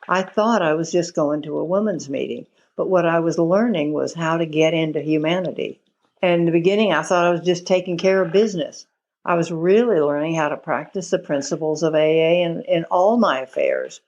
I thought I was just going to a women's meeting, but what I was learning was how to get into humanity. And in the beginning, I thought I was just taking care of business. I was really learning how to practice the principles of AA in all my affairs.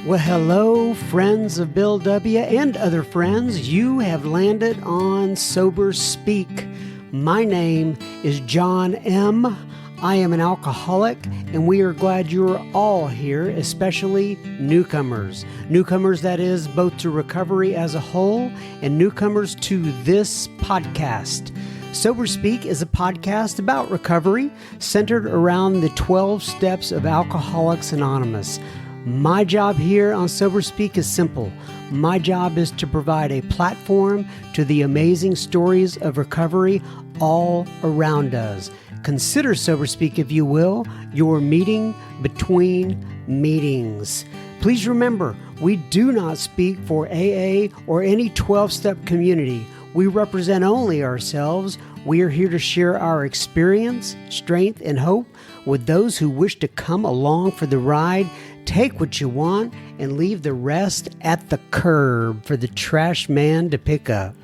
Well, hello, friends of Bill W. and other friends. You have landed on Sober Speak. My name is John M. I am an alcoholic, and we are glad you are all here, especially newcomers. Newcomers, that is, both to recovery as a whole and newcomers to this podcast. Sober Speak is a podcast about recovery centered around the 12 steps of Alcoholics Anonymous. My job here on Sober Speak is simple. My job is to provide a platform to the amazing stories of recovery all around us. Consider Sober Speak, if you will, your meeting between meetings. Please remember, we do not speak for AA or any 12-step community. We represent only ourselves. We are here to share our experience, strength, and hope with those who wish to come along for the ride. Take what you want and leave the rest at the curb for the trash man to pick up.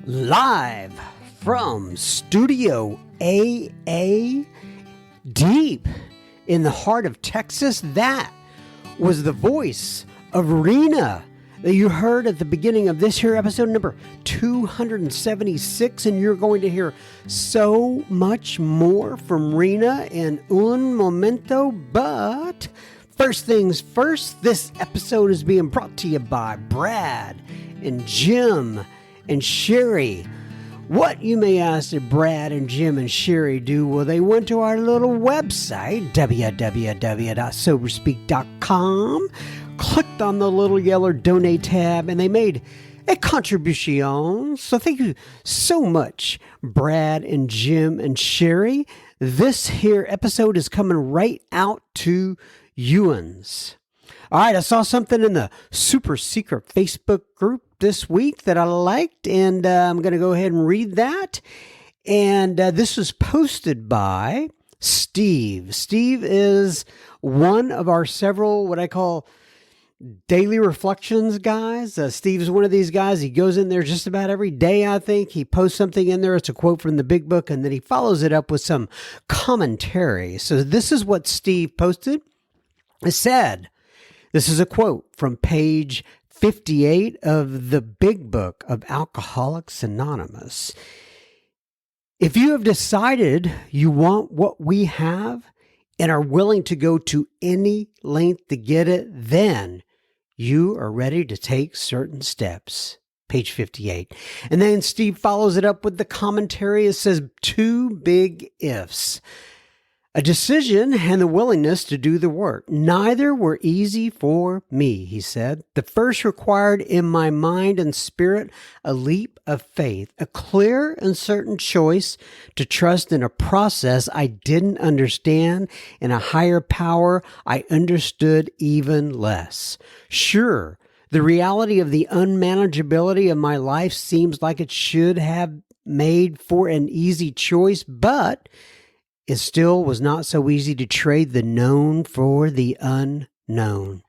Live from Studio AA, deep in the heart of Texas, that was the voice of Rena that you heard at the beginning of this here episode number 276, and you're going to hear so much more from Rena in un momento, but first things first, this episode is being brought to you by Brad and Jim and Sherry. What, you may ask, did Brad and Jim and Sherry do? Well, they went to our little website, www.soberspeak.com, clicked on the little yellow donate tab, and they made a contribution. So thank you so much, Brad and Jim and Sherry. This here episode is coming right out to Ewan's. All right, I saw something in the super secret Facebook group this week that I liked, and I'm going to go ahead and read that. And this was posted by Steve. Steve is one of our several, what I call daily reflections guys. Steve is one of these guys. He goes in there just about every day, I think. He posts something in there. It's a quote from the big book, and then he follows it up with some commentary. So this is what Steve posted. It said, this is a quote from page 58 of the big book of Alcoholics Anonymous. If you have decided you want what we have and are willing to go to any length to get it, then you are ready to take certain steps. Page 58. And then Steve follows it up with the commentary. It says, two big ifs. A decision and the willingness to do the work. Neither were easy for me, he said. The first required in my mind and spirit a leap of faith, a clear and certain choice to trust in a process I didn't understand, in a higher power I understood even less. Sure, the reality of the unmanageability of my life seems like it should have made for an easy choice, but it still was not so easy to trade the known for the unknown.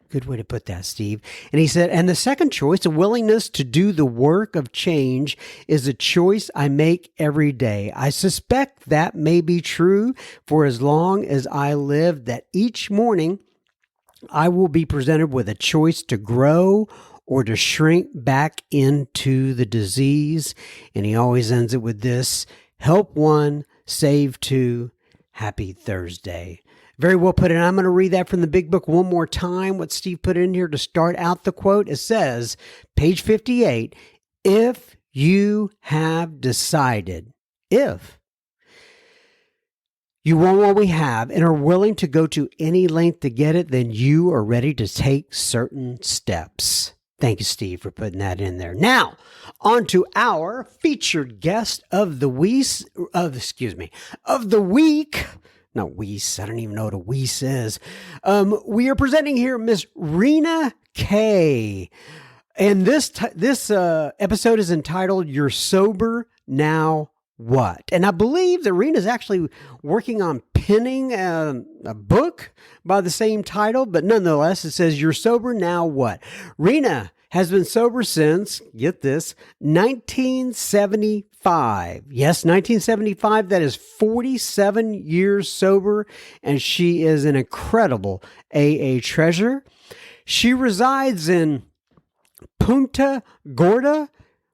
Good way to put that, Steve. And he said, and the second choice, a willingness to do the work of change, is a choice I make every day. I suspect that may be true for as long as I live, that each morning I will be presented with a choice to grow or to shrink back into the disease. And he always ends it with this: help one, save two, happy Thursday. Very well put. And I'm going to read that from the big book one more time, what Steve put in here to start out the quote. It says, page 58, if you have decided, if you want what we have and are willing to go to any length to get it, then you are ready to take certain steps. Thank you, Steve, for putting that in there. Now, on to our featured guest of the week. Not Weiss. I don't even know what a Weiss is. We are presenting here Miss Rena K. And this episode is entitled "You're Sober Now what? And I believe that Rena's actually working on penning a book by the same title, but nonetheless, it says, You're sober now what? Rena has been sober since, get this, 1975. Yes, 1975. That is 47 years sober, and she is an incredible AA treasure. She resides in Punta Gorda,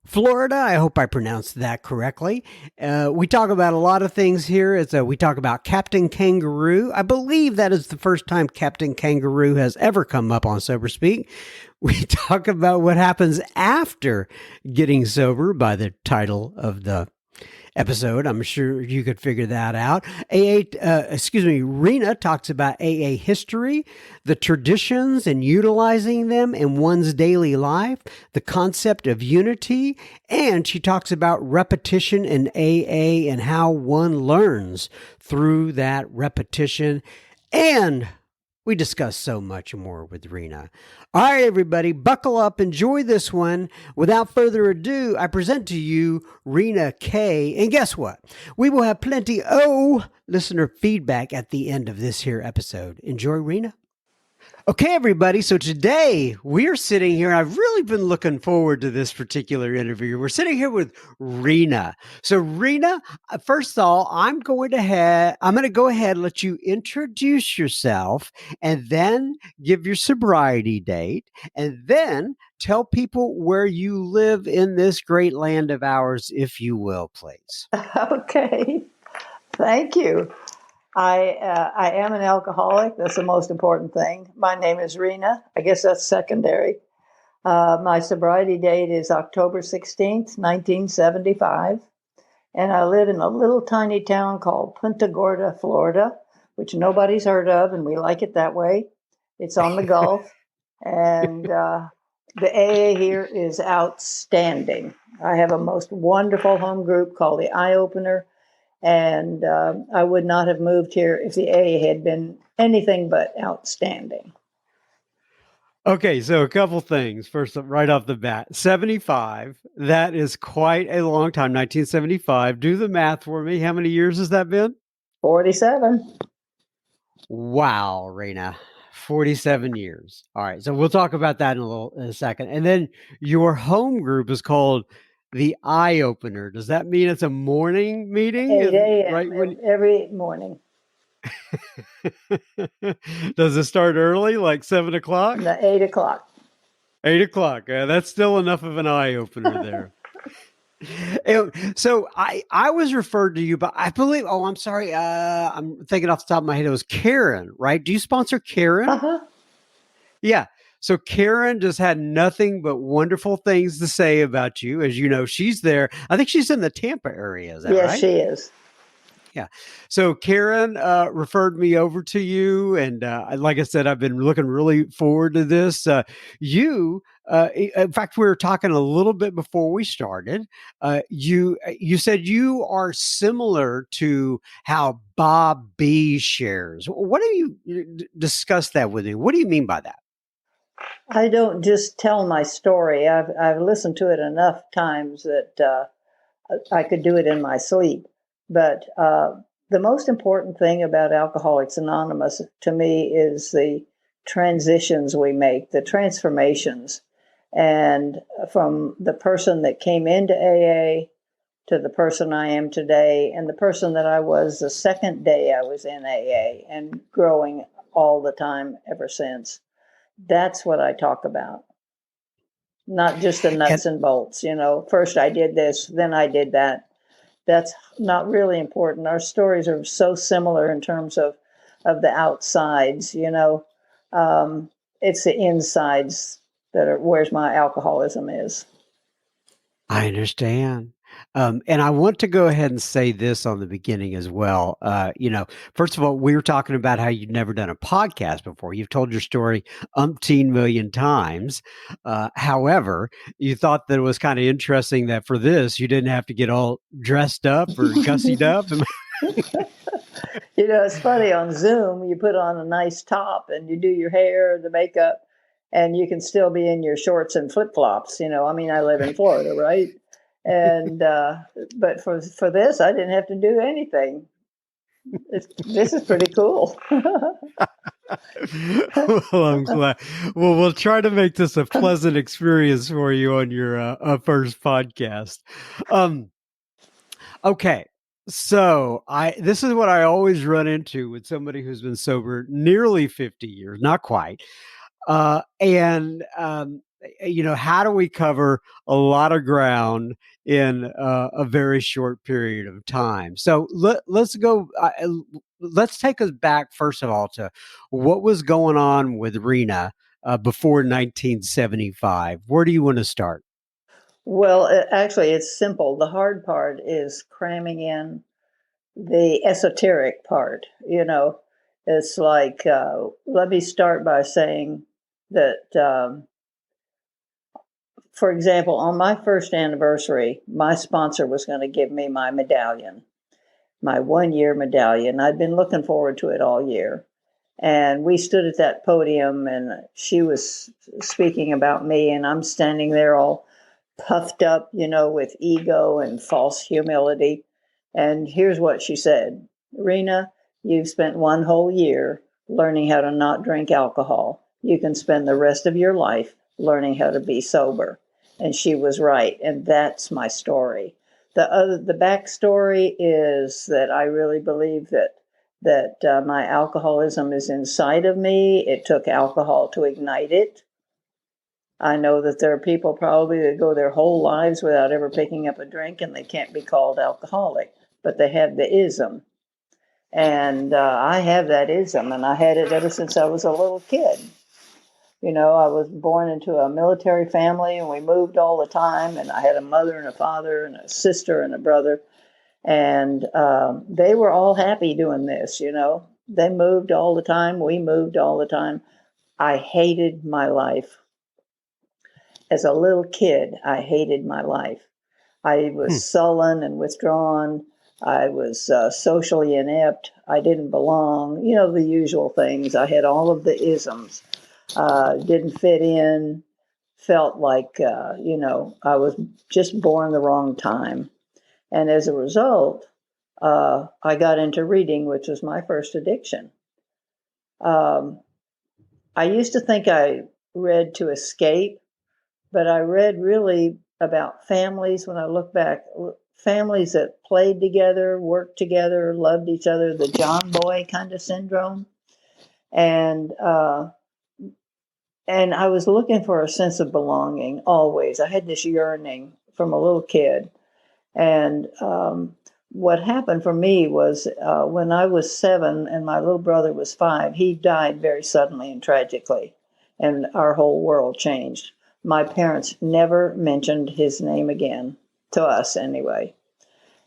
Florida. I hope I pronounced that correctly. We talk about a lot of things here. We talk about Captain Kangaroo. I believe that is the first time Captain Kangaroo has ever come up on Sober Speak. We talk about what happens after getting sober by the title of the episode. I'm sure you could figure that out. Rena talks about AA history, the traditions and utilizing them in one's daily life, the concept of unity, and she talks about repetition in AA and how one learns through that repetition. And we discuss so much more with Rena. All right, everybody, buckle up. Enjoy this one. Without further ado, I present to you Rena K. And guess what? We will have plenty of listener feedback at the end of this here episode. Enjoy, Rena. Okay, everybody. So today we are sitting here. I've really been looking forward to this particular interview. We're sitting here with Rena. So Rena, first of all, I'm going to go ahead and let you introduce yourself and then give your sobriety date and then tell people where you live in this great land of ours, if you will, please. Okay. Thank you. I am an alcoholic. That's the most important thing. My name is Rena. I guess that's secondary. My sobriety date is October 16th, 1975. And I live in a little tiny town called Punta Gorda, Florida, which nobody's heard of, and we like it that way. It's on the Gulf. And the AA here is outstanding. I have a most wonderful home group called the Eye Opener. And I would not have moved here if the AA had been anything but outstanding. Okay, so a couple things. First, right off the bat, 75, that is quite a long time, 1975. Do the math for me. How many years has that been? 47. Wow, Rena. 47 years. All right, so we'll talk about that in a second. And then your home group is called the Eye Opener. Does that mean it's a morning meeting? 8 a.m. Right every morning. Does it start early, like 7 o'clock? 8 o'clock. 8 o'clock. That's still enough of an eye opener there. So I was referred to you, but I believe, I'm sorry. I'm thinking off the top of my head, it was Karen, right? Do you sponsor Karen? Uh-huh. Yeah. So Karen just had nothing but wonderful things to say about you. As you know, she's there. I think she's in the Tampa area. Is that right? Yes, she is. Yeah. So Karen referred me over to you. And like I said, I've been looking really forward to this. In fact, we were talking a little bit before we started. You said you are similar to how Bob B shares. What do you discuss that with me? What do you mean by that? I don't just tell my story. I've listened to it enough times that I could do it in my sleep. But the most important thing about Alcoholics Anonymous to me is the transitions we make, the transformations. And from the person that came into AA to the person I am today, and the person that I was the second day I was in AA, and growing all the time ever since. That's what I talk about. Not just the nuts and bolts, first I did this, then I did that. That's not really important. Our stories are so similar in terms of the outsides, it's the insides that are where's my alcoholism is. I understand. And I want to go ahead and say this on the beginning as well. First of all, we were talking about how you'd never done a podcast before. You've told your story umpteen million times. However, you thought that it was kind of interesting that for this, you didn't have to get all dressed up or gussied up. It's funny on Zoom, you put on a nice top and you do your hair, the makeup, and you can still be in your shorts and flip-flops. I live in Florida, right? And but for this, I didn't have to do anything. This is pretty cool. Well, I'm glad. Well, we'll try to make this a pleasant experience for you on your first podcast. Um, okay. So I this is what I always run into with somebody who's been sober nearly 50 years, not quite. How do we cover a lot of ground in a very short period of time? So let's go. Let's take us back first of all to what was going on with Rena before 1975. Where do you want to start? Well, actually, it's simple. The hard part is cramming in the esoteric part. It's like, let me start by saying that, for example, on my first anniversary, my sponsor was going to give me my medallion, my 1 year medallion. I'd been looking forward to it all year. And we stood at that podium, and she was speaking about me, and I'm standing there all puffed up, with ego and false humility. And here's what she said: Rena, you've spent 1 whole year learning how to not drink alcohol. You can spend the rest of your life learning how to be sober. And she was right. And that's my story. The backstory is that I really believe that my alcoholism is inside of me. It took alcohol to ignite it. I know that there are people probably that go their whole lives without ever picking up a drink, and they can't be called alcoholic, but they have the ism. And I have that ism, and I had it ever since I was a little kid. I was born into a military family, and we moved all the time, and I had a mother and a father and a sister and a brother, and they were all happy doing this. They moved all the time. We moved all the time. I hated my life. As a little kid, I hated my life. I was Hmm. sullen and withdrawn. I was socially inept. I didn't belong. The usual things. I had all of the isms. Didn't fit in. Felt like, I was just born the wrong time. And as a result, I got into reading, which was my first addiction. Um, I used to think I read to escape, but I read really about families. When I look back, families that played together, worked together, loved each other, the John Boy kind of syndrome. And and I was looking for a sense of belonging always. I had this yearning from a little kid. And what happened for me was when I was 7 and my little brother was 5, he died very suddenly and tragically, and our whole world changed. My parents never mentioned his name again, to us anyway.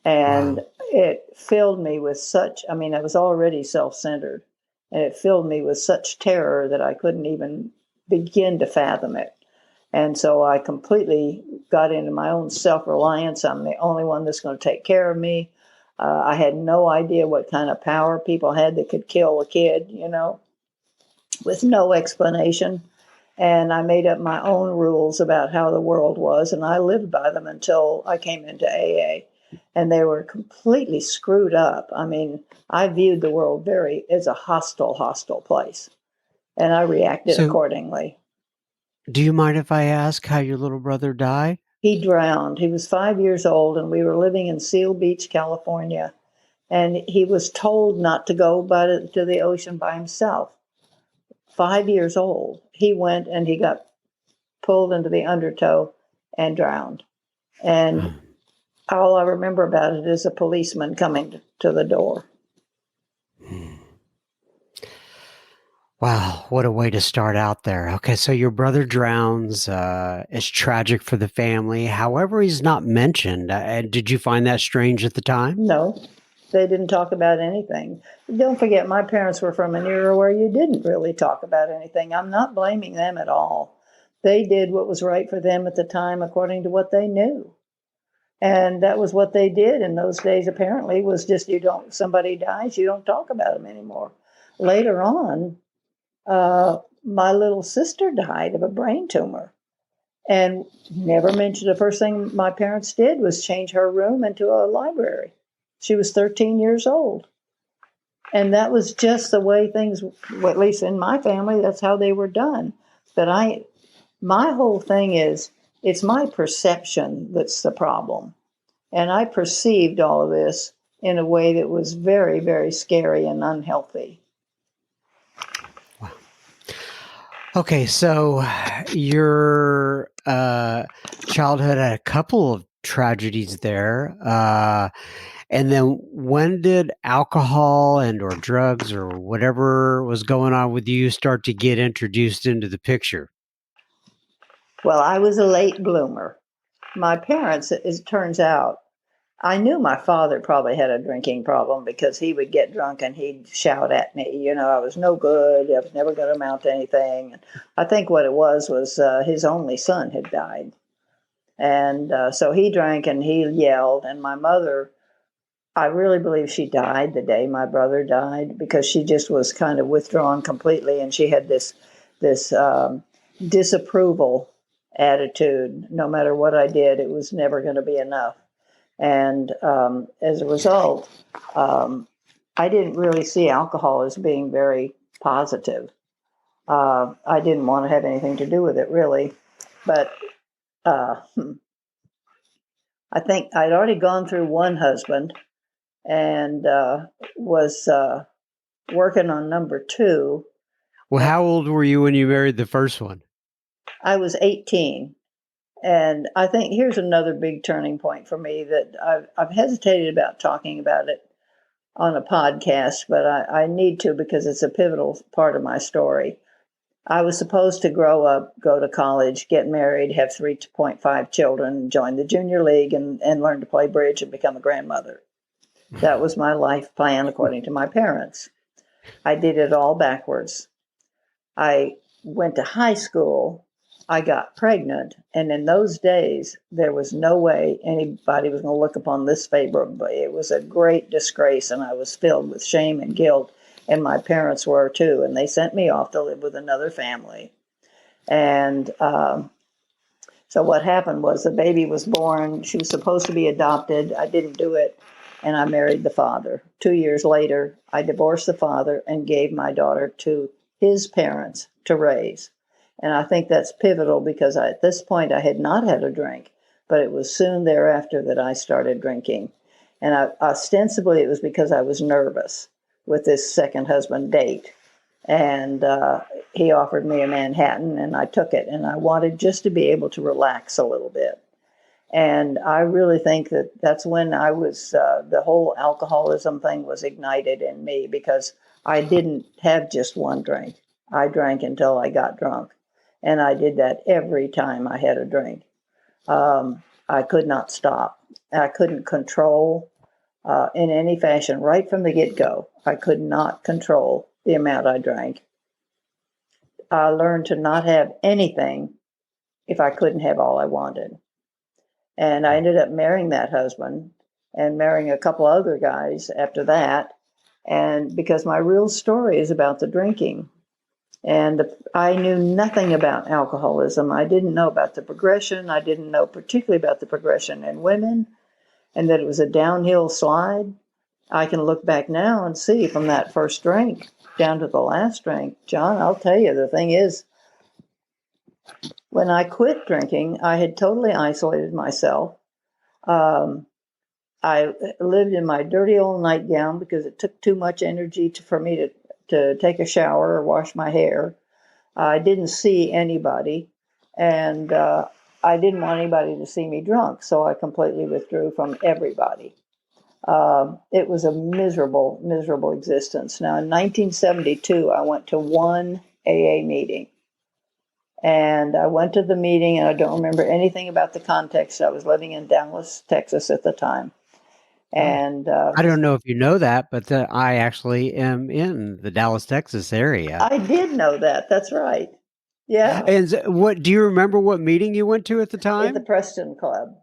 And Wow. it filled me with such, I mean, I was already self centered, and it filled me with such terror that I couldn't even begin to fathom it. And so I completely got into my own self reliance. I'm the only one that's going to take care of me. I had no idea what kind of power people had that could kill a kid, with no explanation. And I made up my own rules about how the world was, and I lived by them until I came into AA. And they were completely screwed up. I mean, I viewed the world very as a hostile, hostile place, and I reacted So, accordingly. do you mind if I ask how your little brother died? He drowned. He was 5 years old, and we were living in Seal Beach, California. And he was told not to go to the ocean by himself. 5 years old. He went and he got pulled into the undertow and drowned. And all I remember about it is a policeman coming to the door. Wow, what a way to start out there. Okay, so your brother drowns. It's tragic for the family. However, he's not mentioned. And did you find that strange at the time? No, they didn't talk about anything. Don't forget, my parents were from an era where you didn't really talk about anything. I'm not blaming them at all. They did what was right for them at the time according to what they knew. And that was what they did in those days, apparently, was just somebody dies, you don't talk about them anymore. Later on, my little sister died of a brain tumor. And never mentioned the first thing my parents did was change her room into a library. She was 13 years old. And that was just the way things, well, at least in my family, that's how they were done. But my whole thing is, it's my perception that's the problem. And I perceived all of this in a way that was very, very scary and unhealthy. Okay, so your childhood had a couple of tragedies there. And then when did alcohol and or drugs or whatever was going on with you start to get introduced into the picture? Well, I was a late bloomer. My parents, it turns out, I knew my father probably had a drinking problem because he would get drunk and he'd shout at me. I was no good. I was never going to amount to anything. I think what it was his only son had died. And so he drank and he yelled. And my mother, I really believe she died the day my brother died because she just was kind of withdrawn completely. And she had this disapproval attitude. No matter what I did, it was never going to be enough. And as a result, I didn't really see alcohol as being very positive. I didn't want to have anything to do with it, really. But I think I'd already gone through one husband and was working on number two. Well, And how old were you when you married the first one? I was 18. And I think here's another big turning point for me that I've hesitated about talking about it on a podcast, but I need to because it's a pivotal part of my story. I was supposed to grow up, go to college, get married, have 3.5 children, join the junior league, and learn to play bridge and become a grandmother. That was my life plan according to my parents. I did it all backwards. I went to high school. I got pregnant. And in those days, there was no way anybody was going to look upon this favorably. It was a great disgrace, and I was filled with shame and guilt. And my parents were too. And they sent me off to live with another family. And so what happened was the baby was born. She was supposed to be adopted. I didn't do it. And I married the father. 2 years later, I divorced the father and gave my daughter to his parents to raise. And I think that's pivotal because at this point I had not had a drink, but it was soon thereafter that I started drinking. And ostensibly it was because I was nervous with this second husband date. And he offered me a Manhattan and I took it. And I wanted just to be able to relax a little bit. And I really think that that's when I was, the whole alcoholism thing was ignited in me because I didn't have just one drink. I drank until I got drunk. And I did that every time I had a drink. I could not stop. I couldn't control in any fashion right from the get-go. I could not control the amount I drank. I learned to not have anything if I couldn't have all I wanted. And I ended up marrying that husband and marrying a couple other guys after that. And because my real story is about the drinking. And I knew nothing about alcoholism. I didn't know about the progression. I didn't know particularly about the progression in women and that it was a downhill slide. I can look back now and see from that first drink down to the last drink. John, I'll tell you, the thing is, when I quit drinking, I had totally isolated myself. I lived in my dirty old nightgown because it took too much energy for me to take a shower or wash my hair. I didn't see anybody, and I didn't want anybody to see me drunk, so I completely withdrew from everybody. It was a miserable, miserable existence. Now, in 1972, I went to one AA meeting. And I went to the meeting, and I don't remember anything about the context. I was living in Dallas, Texas at the time. And I don't know if you know that, but I actually am in the Dallas, Texas area. I did know that. That's right. Yeah. And what do you remember what meeting you went to at the At the time? Preston Club.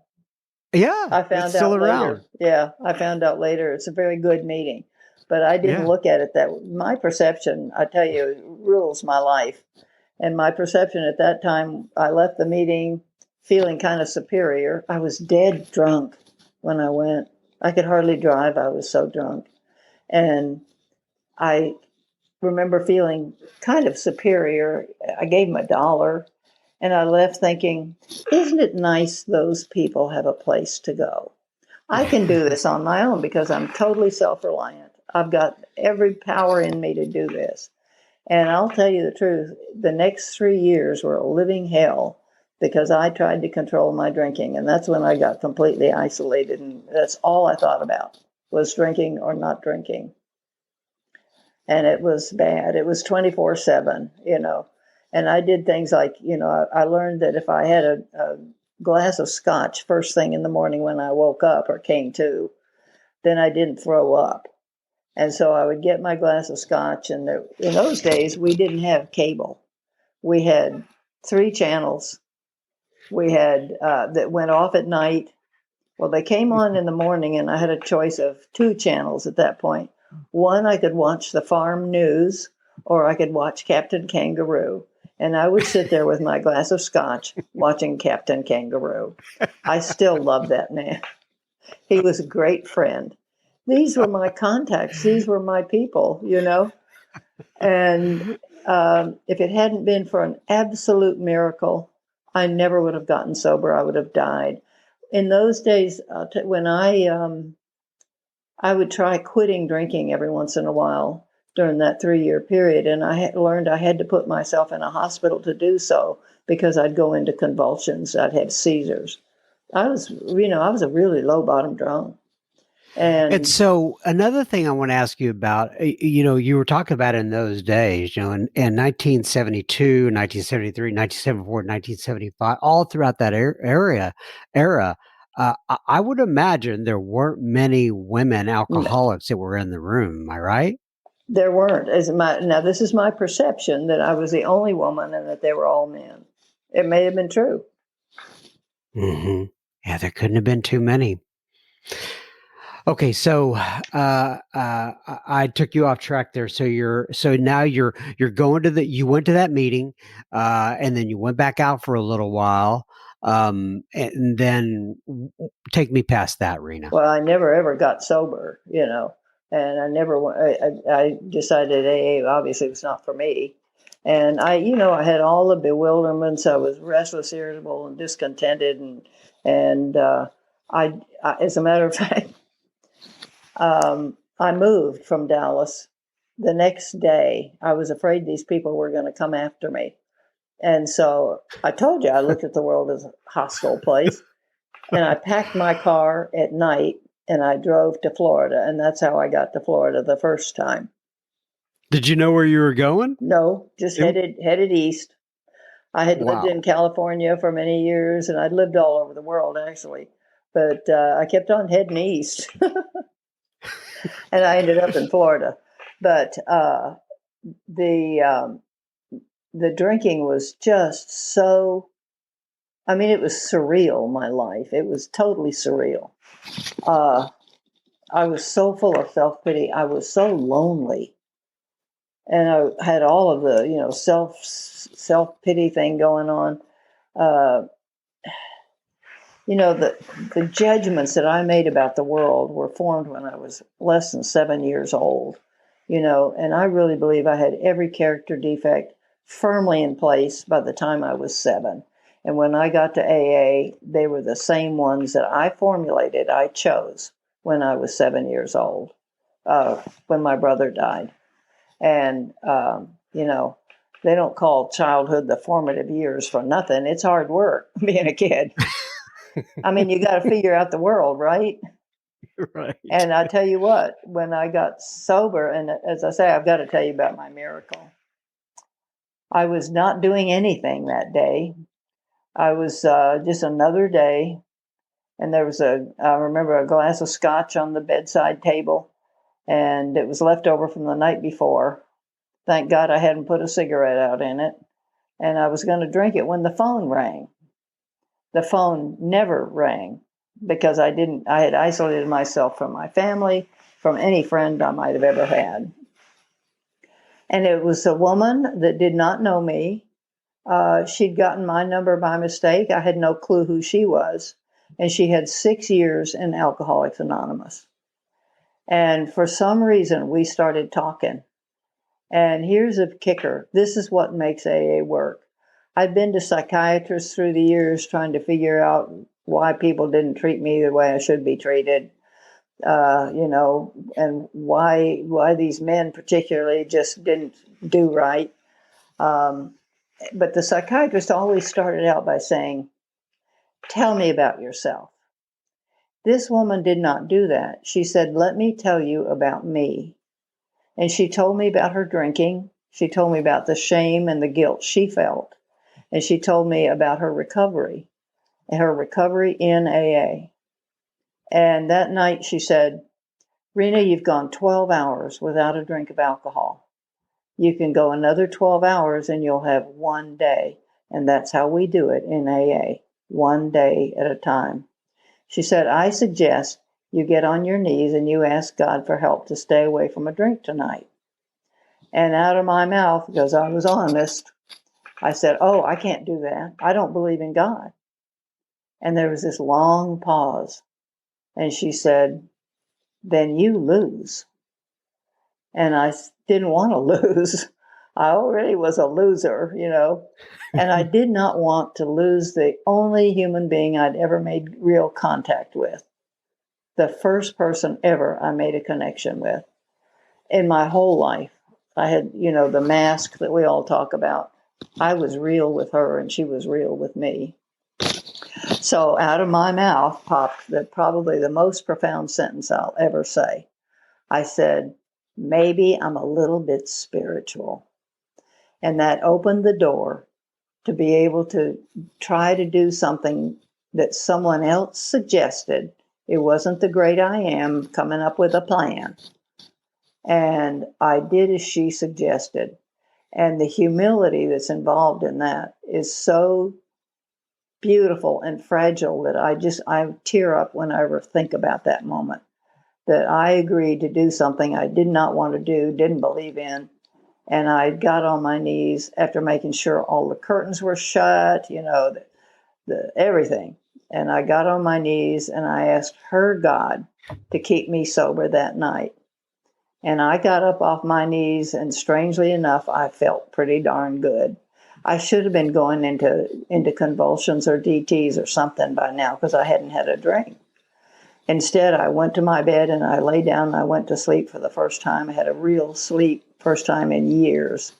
Yeah, I it's found still out around. later. Yeah, I found out later. It's a very good meeting. But I didn't Yeah. look at it that my perception, I tell you, rules my life. And my perception at that time, I left the meeting feeling kind of superior. I was dead drunk when I went. I could hardly drive. I was so drunk. And I remember feeling kind of superior. I gave him $1 and I left thinking, isn't it nice those people have a place to go? I can do this on my own because I'm totally self reliant. I've got every power in me to do this. And I'll tell you the truth, the next 3 years were a living hell because I tried to control my drinking. And that's when I got completely isolated. And that's all I thought about was drinking or not drinking. And it was bad. It was 24/7, you know. And I did things like, you know, I learned that if I had a glass of scotch first thing in the morning when I woke up or came to, then I didn't throw up. And so I would get my glass of scotch. And in those days, we didn't have cable. We had 3 channels. We had that went off at night. Well, they came on in the morning, and I had a choice of 2 channels at that point. One, I could watch the farm news, or I could watch Captain Kangaroo. And I would sit there with my glass of scotch watching Captain Kangaroo. I still love that man. He was a great friend. These were my contacts. These were my people, you know. And if it hadn't been for an absolute miracle, I never would have gotten sober. I would have died. In those days, when I would try quitting drinking every once in a while during that 3-year period, and I had learned I had to put myself in a hospital to do so because I'd go into convulsions. I'd have seizures. I was a really low bottom drunk. And And so another thing I want to ask you about, you were talking about in those days, in 1972, 1973, 1974, 1975, all throughout that era, I would imagine there weren't many women alcoholics that were in the room. Am I right? there weren't. Now, this is my perception that I was the only woman and that they were all men. It may have been true. Hmm. Yeah, there couldn't have been too many. Okay, so I took you off track there. So now you're going to you went to that meeting, and then you went back out for a little while, and then take me past that, Rena. Well, I never ever got sober, you know, and I never. I decided AA obviously was not for me, and I had all the bewilderments. I was restless, irritable, and discontented, and as a matter of fact, I moved from Dallas. The next day, I was afraid these people were going to come after me, and so I told you I looked at the world as a hostile place. And I packed my car at night and I drove to Florida. And that's how I got to Florida the first time. Did you know where you were going? No, just headed east. I had lived in Wow. California for many years and I'd lived all over the world actually. But I kept on heading east and I ended up in Florida. But the the drinking was just so, I mean, it was surreal, my life. It was totally surreal. Uh, I was so full of self pity. I was so lonely, and I had all of the self pity thing going on. Uh, the judgments that I made about the world were formed when I was less than 7 years old. And I really believe I had every character defect firmly in place by the time I was 7. And when I got to AA, they were the same ones that I formulated, I chose when I was 7 years old, when my brother died. And, they don't call childhood the formative years for nothing. It's hard work being a kid. I mean, you got to figure out the world, right? Right. And I tell you what, when I got sober, and as I say, I've got to tell you about my miracle. I was not doing anything that day. I was just another day. And there was I remember a glass of scotch on the bedside table, and it was left over from the night before. Thank God I hadn't put a cigarette out in it. And I was going to drink it when the phone rang. The phone never rang because I had isolated myself from my family, from any friend I might have ever had. And it was a woman that did not know me. She'd gotten my number by mistake. I had no clue who she was. And she had 6 years in Alcoholics Anonymous. And for some reason, we started talking. And here's a kicker. This is what makes AA work. I've been to psychiatrists through the years trying to figure out why people didn't treat me the way I should be treated, and why these men particularly just didn't do right. But the psychiatrist always started out by saying, "Tell me about yourself." This woman did not do that. She said, "Let me tell you about me." And she told me about her drinking. She told me about the shame and the guilt she felt. And she told me about her recovery in AA. And that night she said, "Rena, you've gone 12 hours without a drink of alcohol. You can go another 12 hours and you'll have one day." And that's how we do it in AA, one day at a time. She said, "I suggest you get on your knees and you ask God for help to stay away from a drink tonight." And out of my mouth, because I was honest, I said, "Oh, I can't do that. I don't believe in God." And there was this long pause. And she said, "Then you lose." And I didn't want to lose. I already was a loser, and I did not want to lose the only human being I'd ever made real contact with, the first person ever I made a connection with in my whole life. I had, the mask that we all talk about. I was real with her and she was real with me. So out of my mouth popped probably the most profound sentence I'll ever say. I said, "Maybe I'm a little bit spiritual." And that opened the door to be able to try to do something that someone else suggested. It wasn't the great I am coming up with a plan. And I did as she suggested. And the humility that's involved in that is so beautiful and fragile that I tear up whenever I think about that moment. That I agreed to do something I did not want to do, didn't believe in. And I got on my knees after making sure all the curtains were shut, the everything. And I got on my knees and I asked her God to keep me sober that night. And I got up off my knees, and strangely enough, I felt pretty darn good. I should have been going into convulsions or DTs or something by now because I hadn't had a drink. Instead, I went to my bed and I lay down and I went to sleep for the first time. I had a real sleep, first time in years.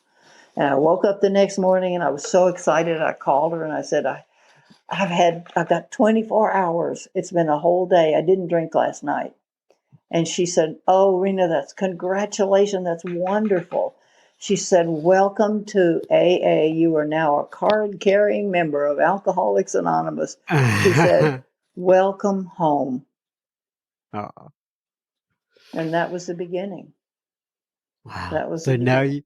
And I woke up the next morning and I was so excited. I called her and I said, I've got 24 hours. It's been a whole day. I didn't drink last night. And she said, "Oh, Rena, congratulations. That's wonderful." She said, "Welcome to AA. You are now a card-carrying member of Alcoholics Anonymous." She said, "Welcome home." Oh, And that was the beginning. wow. That was the So now beginning.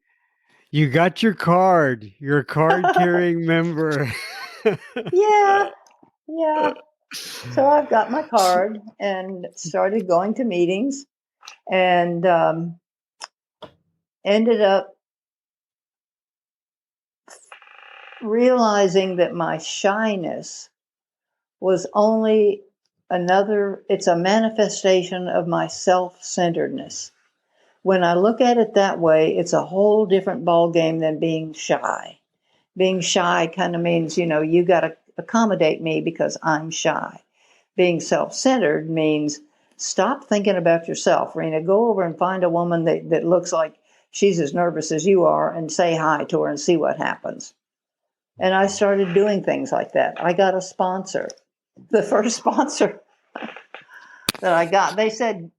you got your card. You're a card carrying member. Yeah, yeah. So I've got my card and started going to meetings and ended up realizing that my shyness was only it's a manifestation of my self-centeredness. When I look at it that way, it's a whole different ballgame than being shy. Being shy kind of means, you got to accommodate me because I'm shy. Being self-centered means stop thinking about yourself. Rena, go over and find a woman that looks like she's as nervous as you are and say hi to her and see what happens. And I started doing things like that. I got a sponsor. The first sponsor that I got, they said,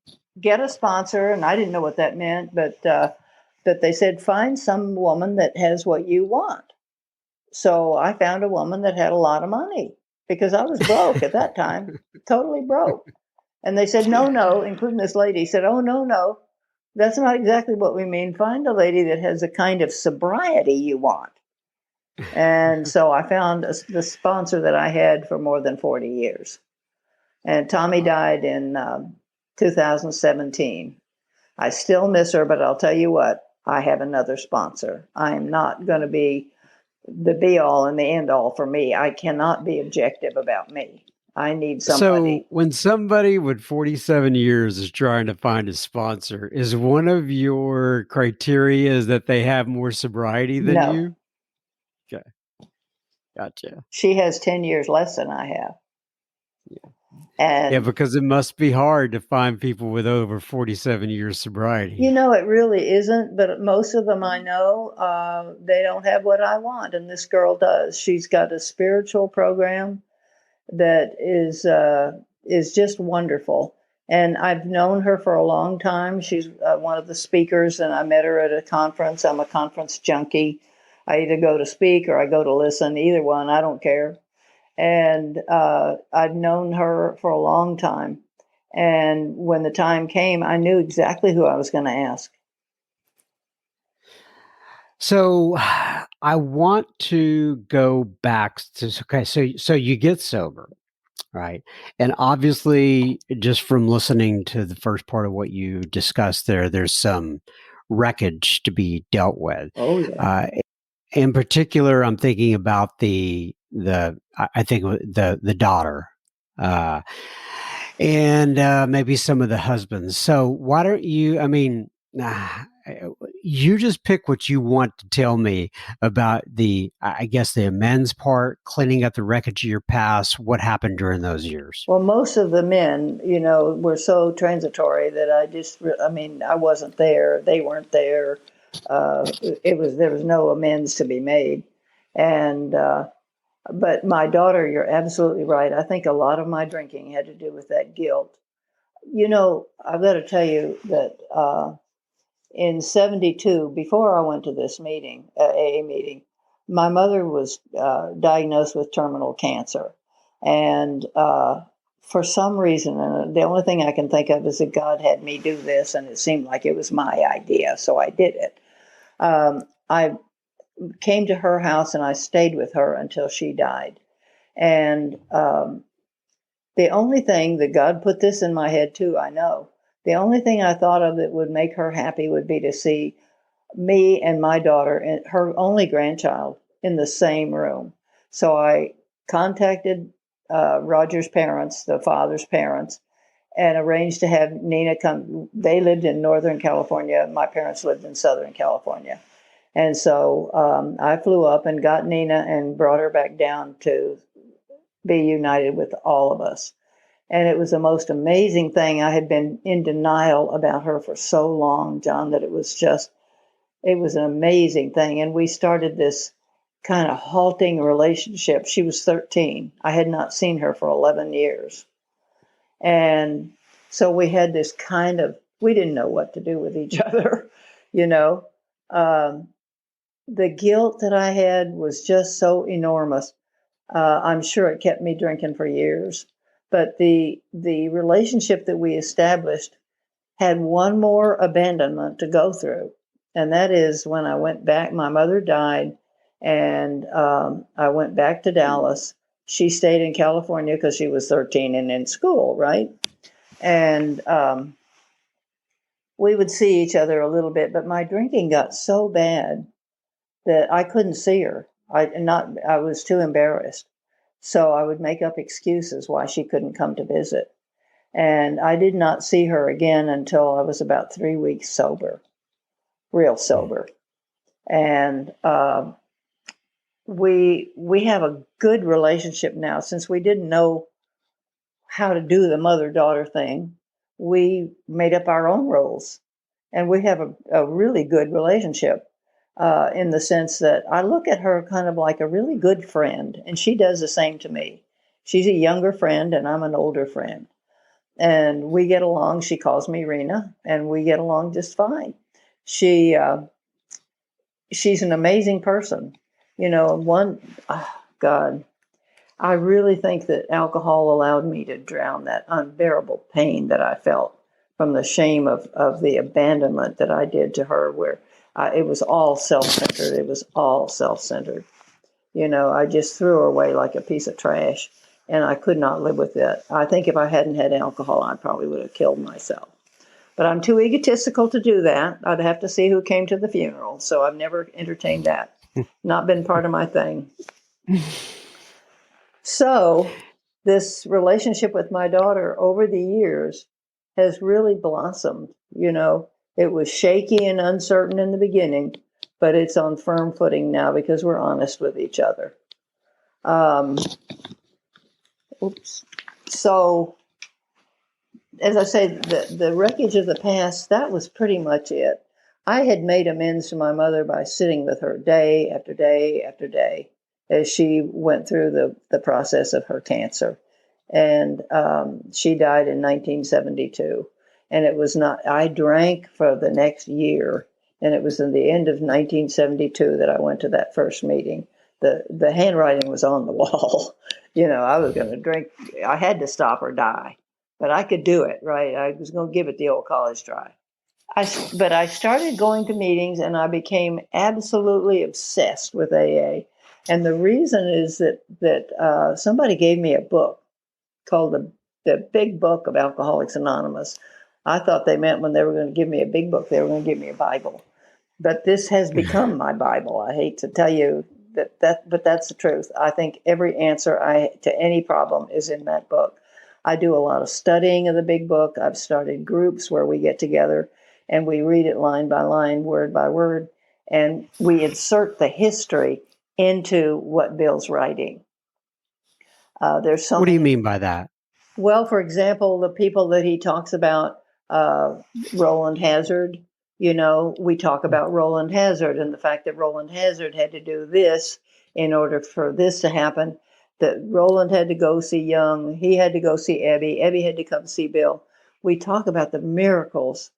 get a sponsor. And I didn't know what that meant, but they said, find some woman that has what you want. So I found a woman that had a lot of money because I was broke at that time, totally broke. And they said, no, including this lady said, "Oh, no, that's not exactly what we mean. Find a lady that has the kind of sobriety you want." And so I found the sponsor that I had for more than 40 years. And Tommy died in 2017. I still miss her, but I'll tell you what, I have another sponsor. I am not going to be the be all and the end all for me. I cannot be objective about me. I need So somebody. when somebody with 47 years is trying to find a sponsor, is one of your criteria is that they have more sobriety than No, you? Okay, gotcha. she has 10 years less than I have. Yeah, And, because it must be hard to find people with over 47 years sobriety. it really isn't, but most of them I know, they don't have what I want. And this girl does. She's got a spiritual program that is just wonderful. And I've known her for a long time. She's one of the speakers, and I met her at a conference. I'm a conference junkie. I either go to speak or I go to listen. Either one, I don't care. And I've known her for a long time. And when the time came, I knew exactly who I was going to ask. So I want to go back to okay, so you get sober, right? And obviously just from listening to the first part of what you discussed there, there's some wreckage to be dealt with. Oh yeah. Uh, in particular, I'm thinking about I think the daughter, uh, and maybe some of the husbands. So why don't you? I mean, you just pick what you want to tell me about I guess, the amends part, cleaning up the wreckage of your past. What happened during those years? Well, most of the men, were so transitory that I mean, I wasn't there. They weren't there. There was no amends to be made. And, but my daughter, you're absolutely right. I think a lot of my drinking had to do with that guilt. I've got to tell you that in 72, before I went to this meeting, AA meeting, my mother was diagnosed with terminal cancer. And for some reason, and the only thing I can think of is that God had me do this, and it seemed like it was my idea, so I did it. I came to her house and I stayed with her until she died. And the only thing that God put this in my head too, I know. The only thing I thought of that would make her happy would be to see me and my daughter and her only grandchild in the same room. So I contacted Roger's parents, the father's parents, and arranged to have Nina come. They lived in Northern California. My parents lived in Southern California. And so I flew up and got Nina and brought her back down to be united with all of us. And it was the most amazing thing. I had been in denial about her for so long, John, that it was an amazing thing. And we started this kind of halting relationship. She was 13. I had not seen her for 11 years. And so we had this we didn't know what to do with each other, you know. The guilt that I had was just so enormous. I'm sure it kept me drinking for years. But the relationship that we established had one more abandonment to go through. And that is when I went back, my mother died, and I went back to Dallas. She stayed in California because she was 13 and in school, right? And we would see each other a little bit, but my drinking got so bad that I couldn't see her. I was too embarrassed. So I would make up excuses why she couldn't come to visit. And I did not see her again until I was about 3 weeks sober, real sober. And we have a good relationship now. Since we didn't know how to do the mother-daughter thing, we made up our own rules. And we have a really good relationship in the sense that I look at her kind of like a really good friend, and she does the same to me. She's a younger friend, and I'm an older friend. And we get along. She calls me Rena, and we get along just fine. She's an amazing person. God, I really think that alcohol allowed me to drown that unbearable pain that I felt from the shame of the abandonment that I did to her, where it was all self-centered. It was all self-centered. I just threw her away like a piece of trash, and I could not live with it. I think if I hadn't had alcohol, I probably would have killed myself. But I'm too egotistical to do that. I'd have to see who came to the funeral. So I've never entertained that. Not been part of my thing. So this relationship with my daughter over the years has really blossomed. It was shaky and uncertain in the beginning, but it's on firm footing now because we're honest with each other. So, as I say, the wreckage of the past, that was pretty much it. I had made amends to my mother by sitting with her day after day after day as she went through the process of her cancer. And she died in 1972. And it was not, I drank for the next year. And it was in the end of 1972 that I went to that first meeting. The handwriting was on the wall. I was going to drink. I had to stop or die. But I could do it, right? I was going to give it the old college try. But I started going to meetings and I became absolutely obsessed with AA. And the reason is that somebody gave me a book called the Big Book of Alcoholics Anonymous. I thought they meant when they were going to give me a big book, they were going to give me a Bible. But this has become my Bible. I hate to tell you that, but that's the truth. I think every answer to any problem is in that book. I do a lot of studying of the Big Book. I've started groups where we get together and we read it line by line, word by word, and we insert the history into what Bill's writing. There's so What do you many. mean by that? Well, for example, the people that he talks about, Roland Hazard, we talk about Roland Hazard and the fact that Roland Hazard had to do this in order for this to happen, that Roland had to go see Young, he had to go see Ebby had to come see Bill. We talk about the miracles.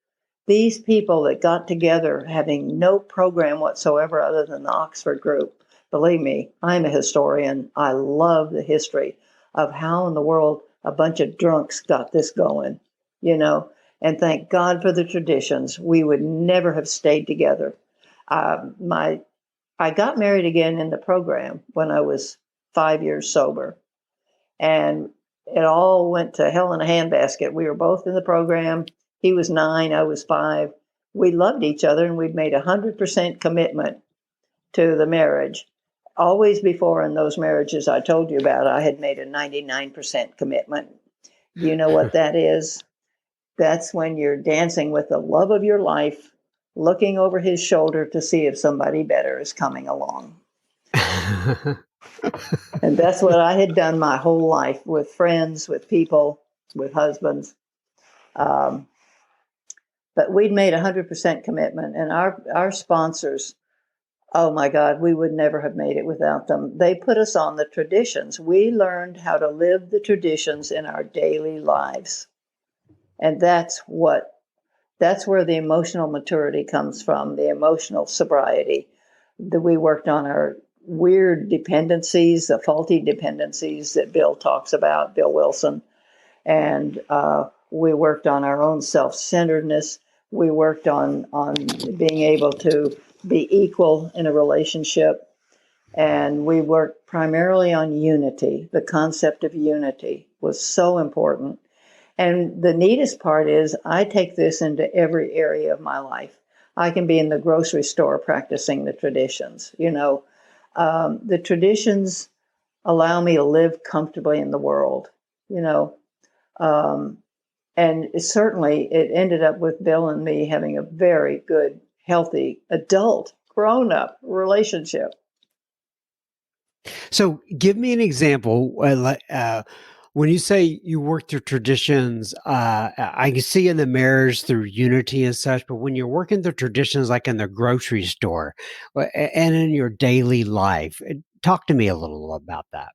These people that got together having no program whatsoever other than the Oxford group. Believe me, I'm a historian. I love the history of how in the world a bunch of drunks got this going, and thank God for the traditions. We would never have stayed together. I got married again in the program when I was 5 years sober, and it all went to hell in a handbasket. We were both in the program. He was 9, I was 5. We loved each other, and we'd made 100% commitment to the marriage. Always before in those marriages I told you about, I had made a 99% commitment. Do you know what that is? That's when you're dancing with the love of your life, looking over his shoulder to see if somebody better is coming along. And that's what I had done my whole life with friends, with people, with husbands. But we'd made 100% commitment, and our sponsors, oh my God, we would never have made it without them. They put us on the traditions. We learned how to live the traditions in our daily lives. And that's where the emotional maturity comes from, the emotional sobriety. That we worked on our weird dependencies, the faulty dependencies that Bill talks about, Bill Wilson. And we worked on our own self-centeredness. We worked on being able to be equal in a relationship. And we worked primarily on unity. The concept of unity was so important. And the neatest part is I take this into every area of my life. I can be in the grocery store practicing the traditions. The traditions allow me to live comfortably in the world, and certainly it ended up with Bill and me having a very good, healthy, adult, grown-up relationship. So, give me an example. When you say you work through traditions, I can see in the marriage through unity and such, but when you're working through traditions like in the grocery store and in your daily life, talk to me a little about that.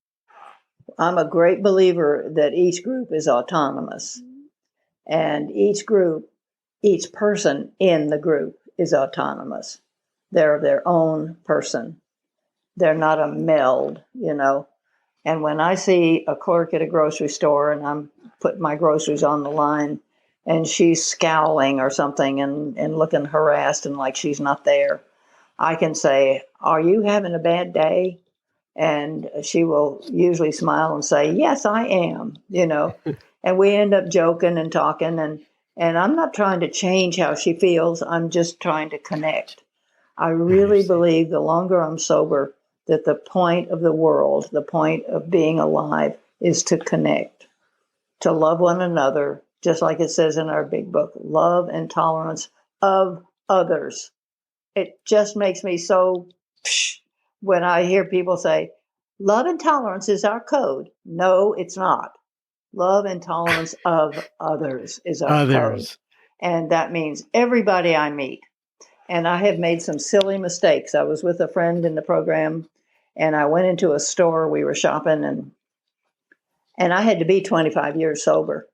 I'm a great believer that each group is autonomous, and each person in the group is autonomous. They're their own person. They're not a meld, And when I see a clerk at a grocery store and I'm putting my groceries on the line and she's scowling or something and looking harassed and like she's not there, I can say, "Are you having a bad day?" And she will usually smile and say, "Yes, I am," And we end up joking and talking And I'm not trying to change how she feels. I'm just trying to connect. I I really understand. believe the longer I'm sober, that the point of the world, the point of being alive, is to connect, to love one another, just like it says in our big book, love and tolerance of others. It just makes me so when I hear people say, love and tolerance is our code. No, it's not. Love and tolerance of others is our code. Others. And that means everybody I meet. And I have made some silly mistakes. I was with a friend in the program and I went into a store. We were shopping and I had to be 25 years sober.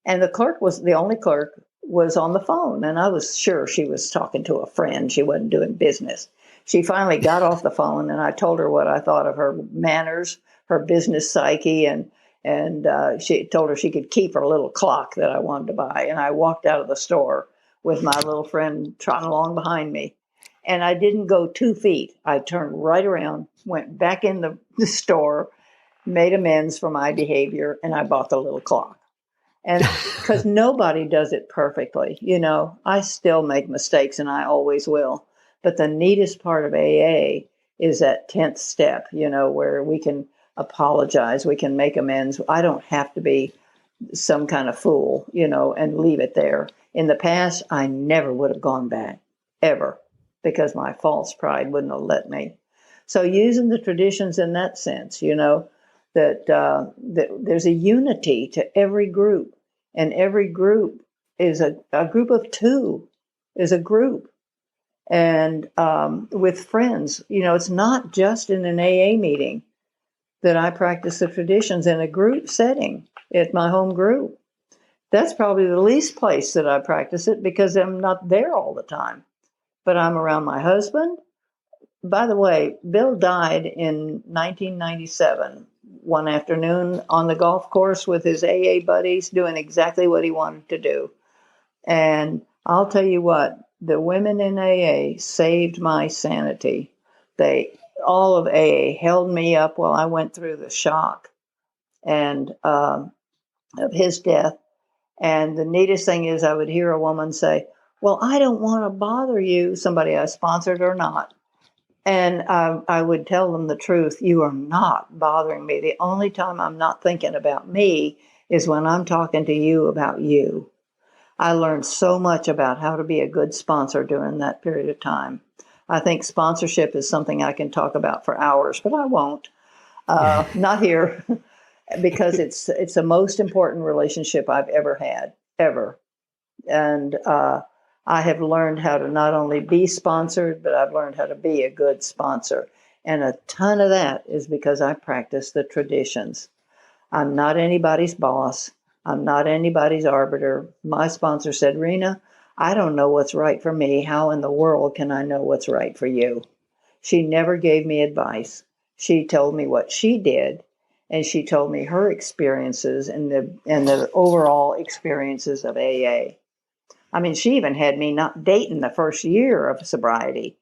And the only clerk was on the phone. And I was sure she was talking to a friend. She wasn't doing business. She finally got off the phone and I told her what I thought of her manners, her business psyche, and she told her she could keep her little clock that I wanted to buy. And I walked out of the store with my little friend trotting along behind me. And I didn't go 2 feet. I turned right around, went back in the store, made amends for my behavior, and I bought the little clock. And because nobody does it perfectly, I still make mistakes and I always will. But the neatest part of AA is that 10th step, where we can apologize, we can make amends. I don't have to be some kind of fool, and leave it there. In the past, I never would have gone back, ever, because my false pride wouldn't have let me. So using the traditions in that sense, that there's a unity to every group, and every group is a group of two, is a group. And with friends, it's not just in an AA meeting that I practice the traditions in a group setting at my home group. That's probably the least place that I practice it because I'm not there all the time. But I'm around my husband. By the way, Bill died in 1997, one afternoon on the golf course with his AA buddies doing exactly what he wanted to do. And I'll tell you what, the women in AA saved my sanity. All of AA held me up while I went through the shock and of his death. And the neatest thing is I would hear a woman say, well, I don't want to bother you, somebody I sponsored or not. And I would tell them the truth. You are not bothering me. The only time I'm not thinking about me is when I'm talking to you about you. I learned so much about how to be a good sponsor during that period of time. I think sponsorship is something I can talk about for hours, but I won't. Not here, because it's the most important relationship I've ever had, ever. And I have learned how to not only be sponsored, but I've learned how to be a good sponsor. And a ton of that is because I practice the traditions. I'm not anybody's boss. I'm not anybody's arbiter. My sponsor said, Rena, I don't know what's right for me. How in the world can I know what's right for you? She never gave me advice. She told me what she did, and she told me her experiences and the overall experiences of AA. I mean, she even had me not dating the first year of sobriety.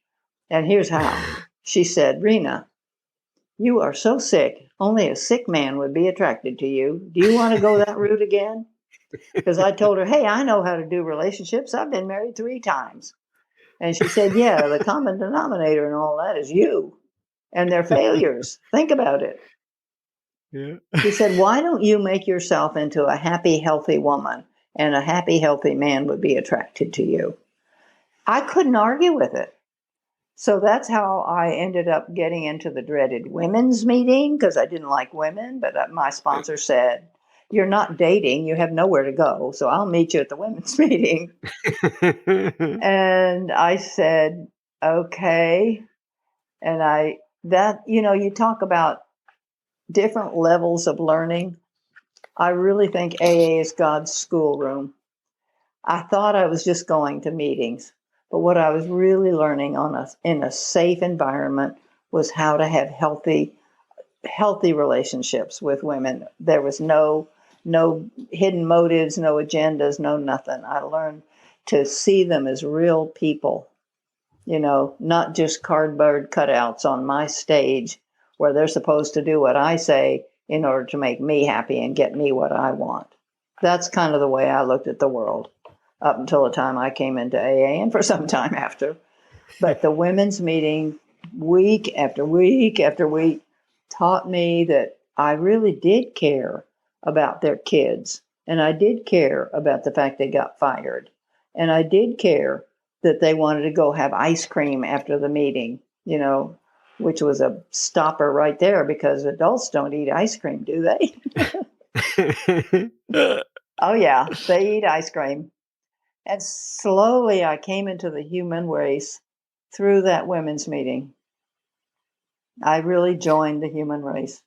And here's how. She said, Rena, you are so sick. Only a sick man would be attracted to you. Do you want to go that route again? Because I told her, hey, I know how to do relationships. I've been married 3 times. And she said, yeah, the common denominator and all that is you and their failures. Think about it. Yeah. She said, why don't you make yourself into a happy, healthy woman, and a happy, healthy man would be attracted to you? I couldn't argue with it. So that's how I ended up getting into the dreaded women's meeting, because I didn't like women. But my sponsor said, you're not dating, you have nowhere to go. So I'll meet you at the women's meeting. And I said, okay. And you talk about different levels of learning. I really think AA is God's schoolroom. I thought I was just going to meetings, but what I was really learning in a safe environment was how to have healthy relationships with women. There was no hidden motives, no agendas, no nothing. I learned to see them as real people, not just cardboard cutouts on my stage where they're supposed to do what I say in order to make me happy and get me what I want. That's kind of the way I looked at the world. up until the time I came into AA and for some time after. But the women's meeting, week after week after week, taught me that I really did care about their kids. And I did care about the fact they got fired. And I did care that they wanted to go have ice cream after the meeting, which was a stopper right there because adults don't eat ice cream, do they? Oh, yeah, they eat ice cream. And slowly I came into the human race through that women's meeting. I really joined the human race.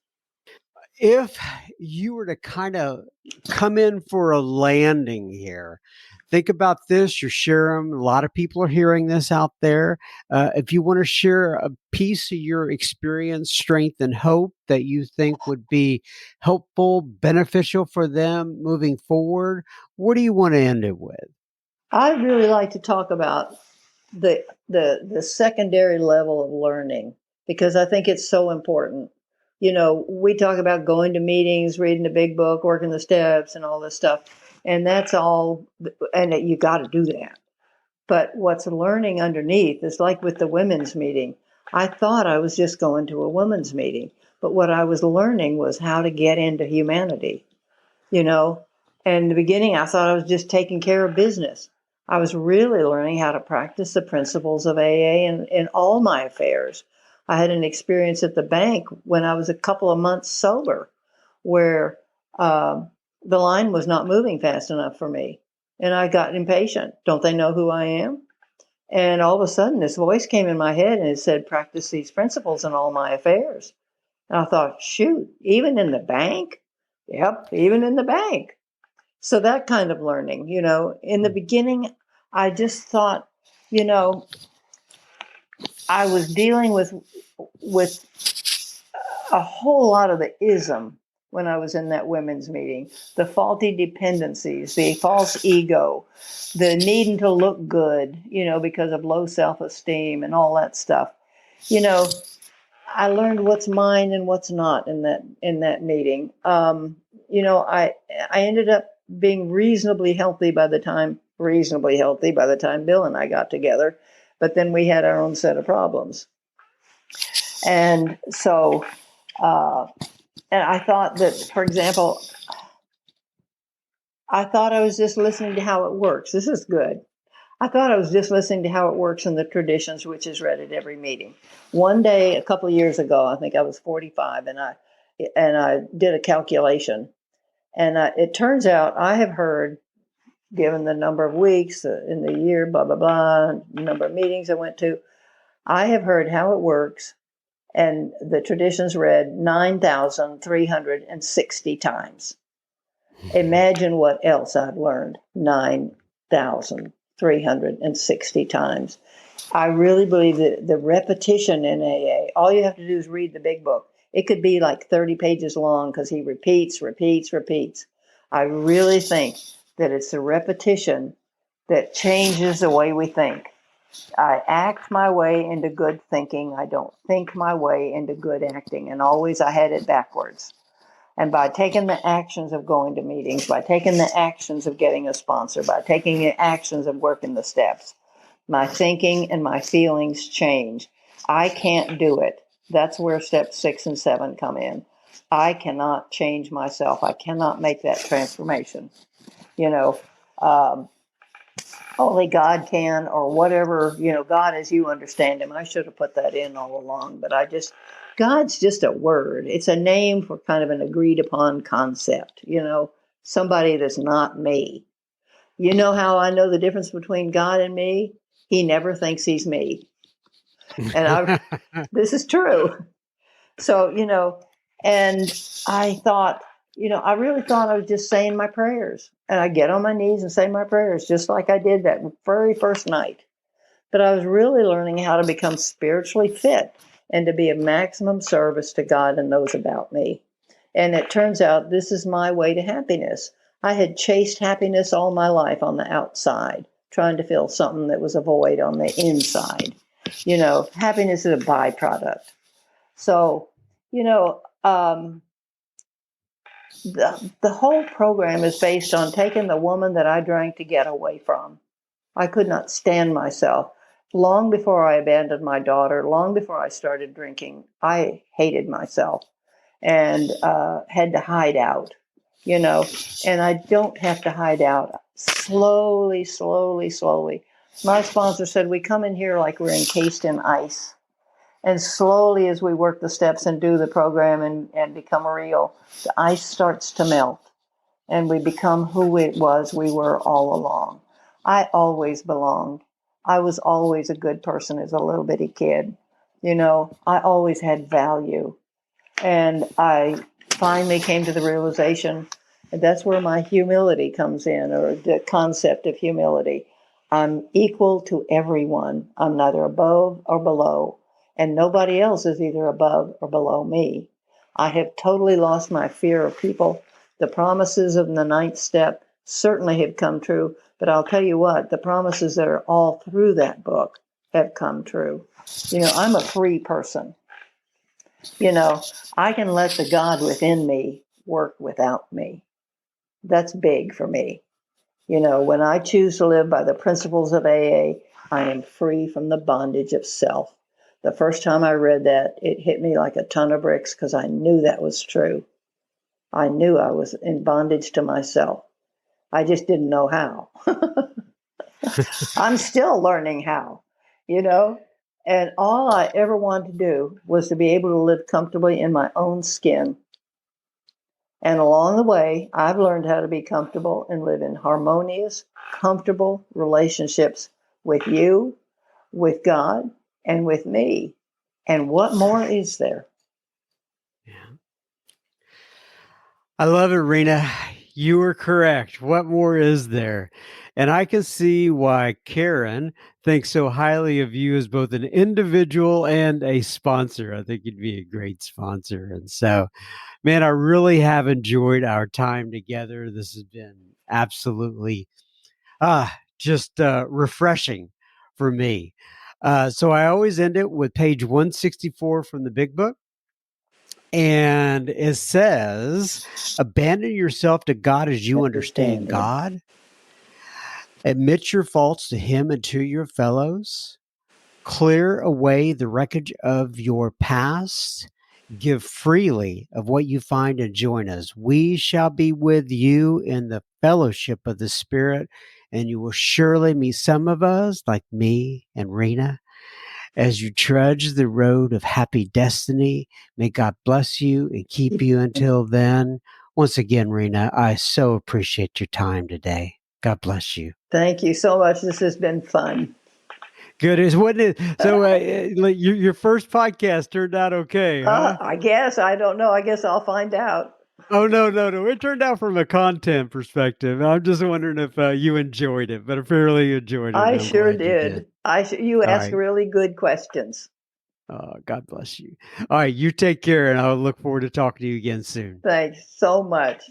If you were to kind of come in for a landing here, think about this. You're sharing, a lot of people are hearing this out there. If you want to share a piece of your experience, strength, and hope that you think would be helpful, beneficial for them moving forward, what do you want to end it with? I really like to talk about the secondary level of learning because I think it's so important. We talk about going to meetings, reading the big book, working the steps, and all this stuff, and that's all. And you got to do that. But what's learning underneath is like with the women's meeting. I thought I was just going to a women's meeting, but what I was learning was how to get into humanity. you know. And in the beginning, I thought I was just taking care of business. I was really learning how to practice the principles of AA in all my affairs. I had an experience at the bank when I was a couple of months sober where the line was not moving fast enough for me. And I got impatient. Don't they know who I am? And all of a sudden, this voice came in my head and it said, practice these principles in all my affairs. And I thought, shoot, even in the bank? Yep, even in the bank. So that kind of learning, in the beginning, I just thought, you know, I was dealing with a whole lot of the ism when I was in that women's meeting, the faulty dependencies, the false ego, the needing to look good, because of low self-esteem and all that stuff. You know, I learned what's mine and what's not in that meeting. I ended up being reasonably healthy by the time Bill and I got together, but then we had our own set of problems. And so, and I thought that, for example, I thought I was just listening to how it works. This is good. I thought I was just listening to how it works in the traditions, which is read at every meeting. One day, a couple of years ago, I think I was 45, and I did a calculation, and it turns out I have heard, given the number of weeks in the year, blah blah blah, number of meetings I went to, I have heard how it works, and the traditions read 9,360 times. Imagine what else I've learned 9,360 times. I really believe that the repetition in AA, all you have to do is read the big book. It could be like 30 pages long because he repeats. I really think that it's the repetition that changes the way we think. I act my way into good thinking. I don't think my way into good acting. And always I had it backwards. And by taking the actions of going to meetings, by taking the actions of getting a sponsor, by taking the actions of working the steps, my thinking and my feelings change. I can't do it. That's where steps 6 and 7 come in. I cannot change myself. I cannot make that transformation. Only God can, or whatever, God as you understand him. I should have put that in all along, but God's just a word. It's a name for kind of an agreed upon concept, somebody that's not me. You know how I know the difference between God and me? He never thinks he's me. And this is true. So, and I thought, I really thought I was just saying my prayers. And I get on my knees and say my prayers, just like I did that very first night. But I was really learning how to become spiritually fit and to be of maximum service to God and those about me. And it turns out this is my way to happiness. I had chased happiness all my life on the outside, trying to fill something that was a void on the inside. Happiness is a byproduct. So, The whole program is based on taking the woman that I drank to get away from. I could not stand myself. Long before I abandoned my daughter, long before I started drinking, I hated myself and had to hide out, you know. And I don't have to hide out. Slowly, slowly, slowly. My sponsor said, we come in here like we're encased in ice. And slowly, as we work the steps and do the program and become real, the ice starts to melt and we become who it was we were all along. I always belonged. I was always a good person as a little bitty kid. You know, I always had value. And I finally came to the realization, and that's where my humility comes in, or the concept of humility. I'm equal to everyone. I'm neither above or below, and nobody else is either above or below me. I have totally lost my fear of people. The promises of the ninth step certainly have come true, but I'll tell you what, the promises that are all through that book have come true. You know, I'm a free person. You know, I can let the God within me work without me. That's big for me. You know, when I choose to live by the principles of AA, I am free from the bondage of self. The first time I read that, it hit me like a ton of bricks because I knew that was true. I knew I was in bondage to myself. I just didn't know how. I'm still learning how, you know? And all I ever wanted to do was to be able to live comfortably in my own skin. And along the way, I've learned how to be comfortable and live in harmonious, comfortable relationships with you, with God, and with me. And what more is there? I love it, Rena. You are correct. What more is there? And I can see why Karen thinks so highly of you as both an individual and a sponsor. I think you'd be a great sponsor. And so, man, I really have enjoyed our time together. This has been absolutely just refreshing for me. So I always end it with page 164 from the big book. And it says, abandon yourself to God as you understand God. Admit your faults to Him and to your fellows. Clear away the wreckage of your past. Give freely of what you find and join us. We shall be with you in the fellowship of the Spirit, and you will surely meet some of us, like me and Rena, as you trudge the road of happy destiny. May God bless you and keep you until then. Once again, Rena, I so appreciate your time today. God bless you. Thank you so much. This has been fun. Good. Wasn't it? So like your first podcast turned out okay, huh? I guess. I don't know. I guess I'll find out. Oh, no. It turned out from a content perspective. I'm just wondering if you enjoyed it, but apparently you enjoyed it. I I'm sure glad you did. did. You All ask right. really good questions. God bless you. All right. You take care, and I'll look forward to talking to you again soon. Thanks so much.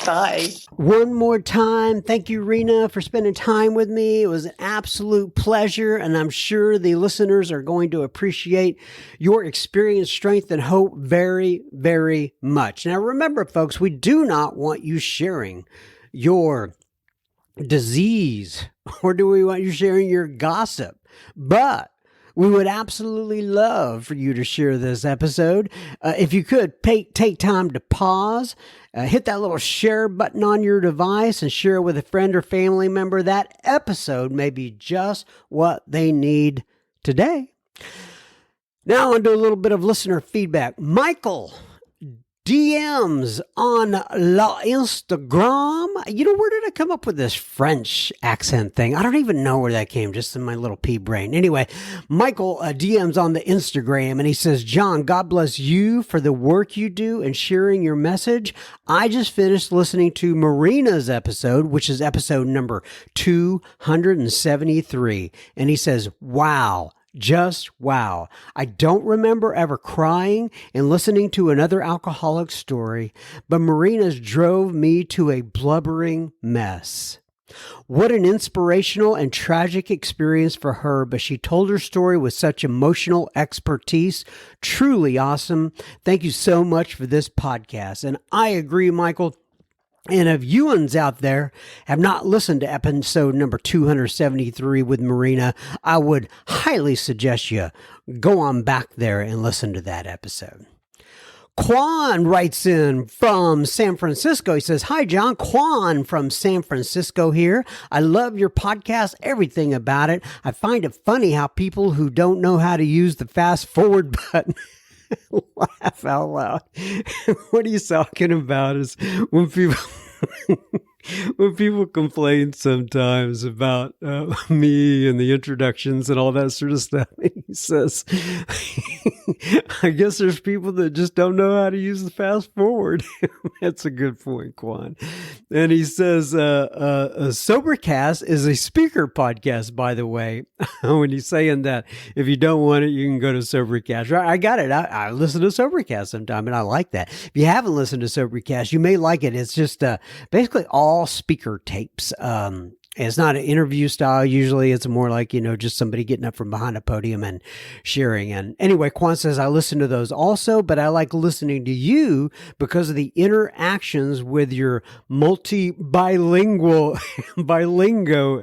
Bye. One more time, thank you, Rena, for spending time with me. It was an absolute pleasure, and I'm sure the listeners are going to appreciate your experience, strength, and hope very, very much. Now, remember, folks, we do not want you sharing your disease, or do we want you sharing your gossip? But we would absolutely love for you to share this episode. If you could, take time to pause, hit that little share button on your device and share it with a friend or family member. That episode may be just what they need today. Now I want to do a little bit of listener feedback. Michael DMs on La Instagram. You know, where did I come up with this French accent thing? I don't even know where that came, just in my little pea brain. Anyway, Michael DMs on the Instagram, and he says, John, God bless you for the work you do and sharing your message. I just finished listening to Marina's episode, which is episode number 273. And he says, wow. Just wow. I don't remember ever crying and listening to another alcoholic story, but Marina's drove me to a blubbering mess. What an inspirational and tragic experience for her, but she told her story with such emotional expertise. Truly awesome. Thank you so much for this podcast. And I agree, Michael. And if you ones out there have not listened to episode number 273 with Rena, I would highly suggest you go on back there and listen to that episode. Quan writes in from San Francisco. He says, "Hi, John. Quan from San Francisco here. I love your podcast, everything about it. I find it funny how people who don't know how to use the fast forward button laugh out loud." What he's talking about is when people... when people complain sometimes about me and the introductions and all that sort of stuff, he says, I guess there's people that just don't know how to use the fast forward. That's a good point, Quan. And he says, Sobercast is a speaker podcast, by the way. When he's saying that, if you don't want it, you can go to Sobercast. Right? I got it. I listen to Sobercast sometime, and I like that. If you haven't listened to Sobercast, you may like it. It's just basically all speaker tapes. It's not an interview style. Usually it's more like, just somebody getting up from behind a podium and sharing. And anyway, Quan says, I listen to those also, but I like listening to you because of the interactions with your bilingual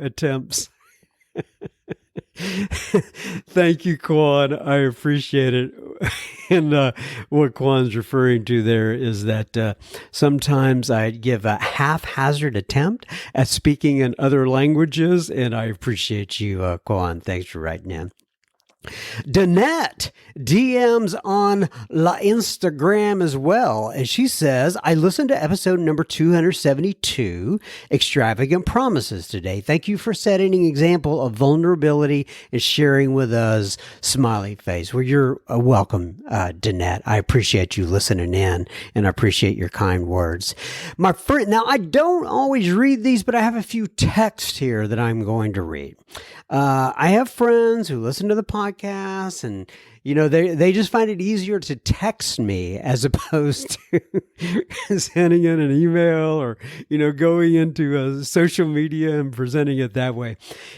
attempts. Thank you, Quan. I appreciate it. And what Quan's referring to there is that sometimes I give a haphazard attempt at speaking in other languages, and I appreciate you, Quan. Thanks for writing in. Danette DMs on La Instagram as well. And she says, I listened to episode number 272, Extravagant Promises today. Thank you for setting an example of vulnerability and sharing with us. Smiley face. Well, you're welcome, Danette. I appreciate you listening in, and I appreciate your kind words. My friend, now I don't always read these, but I have a few texts here that I'm going to read. I have friends who listen to the podcast, and they just find it easier to text me as opposed to sending in an email or going into social media and presenting it that way.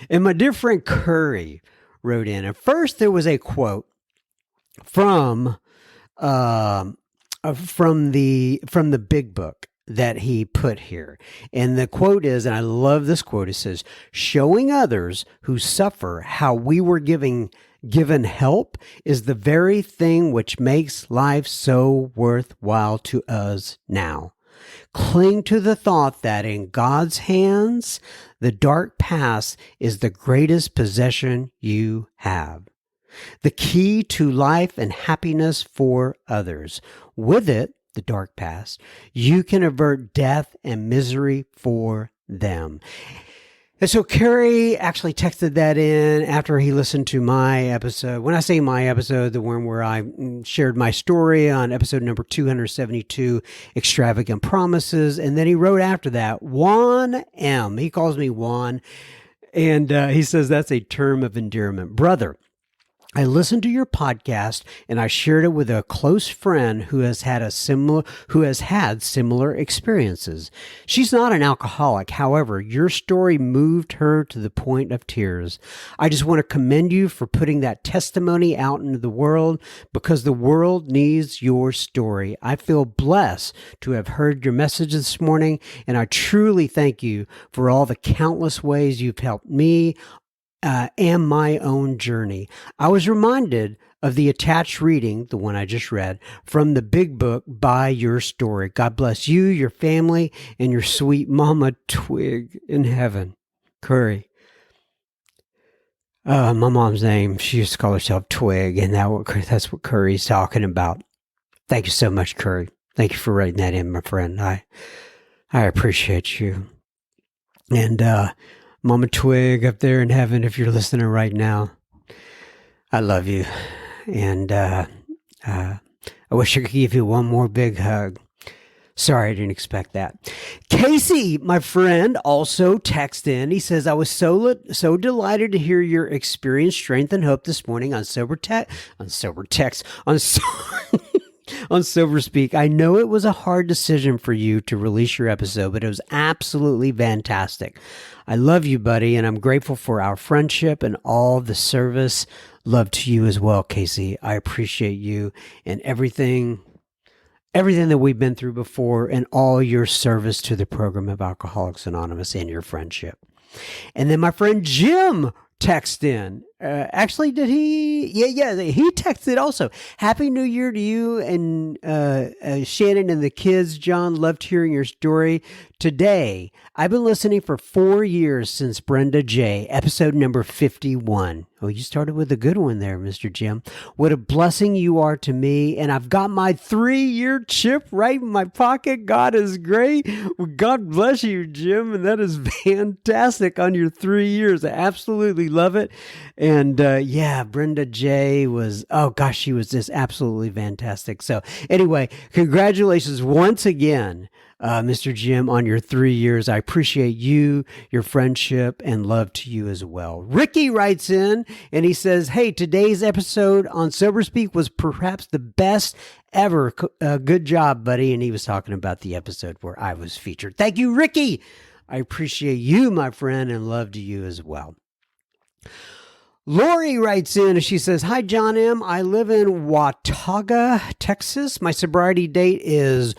And my dear friend Curry wrote in. At first, there was a quote from the Big Book that he put here. And the quote is, and I love this quote, it says, showing others who suffer how we were given help is the very thing which makes life so worthwhile to us now. Cling to the thought that in God's hands, the dark past is the greatest possession you have. The key to life and happiness for others. With it, the dark past, you can avert death and misery for them. And so Kerry actually texted that in after he listened to my episode. When I say my episode, the one where I shared my story on episode number 272, Extravagant Promises. And then he wrote after that, Juan M. He calls me Juan. And he says that's a term of endearment. Brother, I listened to your podcast and I shared it with a close friend who has had similar experiences. She's not an alcoholic. However, your story moved her to the point of tears. I just want to commend you for putting that testimony out into the world because the world needs your story. I feel blessed to have heard your message this morning, and I truly thank you for all the countless ways you've helped me and my own journey. I was reminded of the attached reading, the one I just read, from the Big Book by your story. God bless you, your family, and your sweet mama Twig in heaven. Curry. My mom's name, she used to call herself Twig, and that's what Curry's talking about. Thank you so much, Curry. Thank you for writing that in, my friend. I appreciate you. And Mama Twig up there in heaven, if you're listening right now, I love you. And I wish I could give you one more big hug. Sorry, I didn't expect that. Casey, my friend, also texted in. He says, I was so delighted to hear your experience, strength, and hope this morning on on Sober Speak. I know it was a hard decision for you to release your episode, but it was absolutely fantastic. I love you, buddy, and I'm grateful for our friendship and all the service. Love to you as well, Casey. I appreciate you and everything that we've been through before and all your service to the program of Alcoholics Anonymous and your friendship. And then my friend Jim texted in. Actually, did he? Yeah, he texted also. Happy New Year to you and Shannon and the kids. John, loved hearing your story. Today, I've been listening for 4 years since Brenda J., episode number 51. Oh, you started with a good one there, Mr. Jim. What a blessing you are to me, and I've got my 3-year chip right in my pocket. God is great. Well, God bless you, Jim, and that is fantastic on your 3 years. I absolutely love it. And yeah, Brenda J. was, oh gosh, she was just absolutely fantastic. So anyway, congratulations once again, Mr. Jim, on your 3 years. I appreciate you, your friendship, and love to you as well. Ricky writes in and he says, hey, today's episode on Sober Speak was perhaps the best ever. Good job, buddy. And he was talking about the episode where I was featured. Thank you, Ricky. I appreciate you, my friend, and love to you as well. Lori writes in and she says, hi, John M. I live in Watauga, Texas. My sobriety date is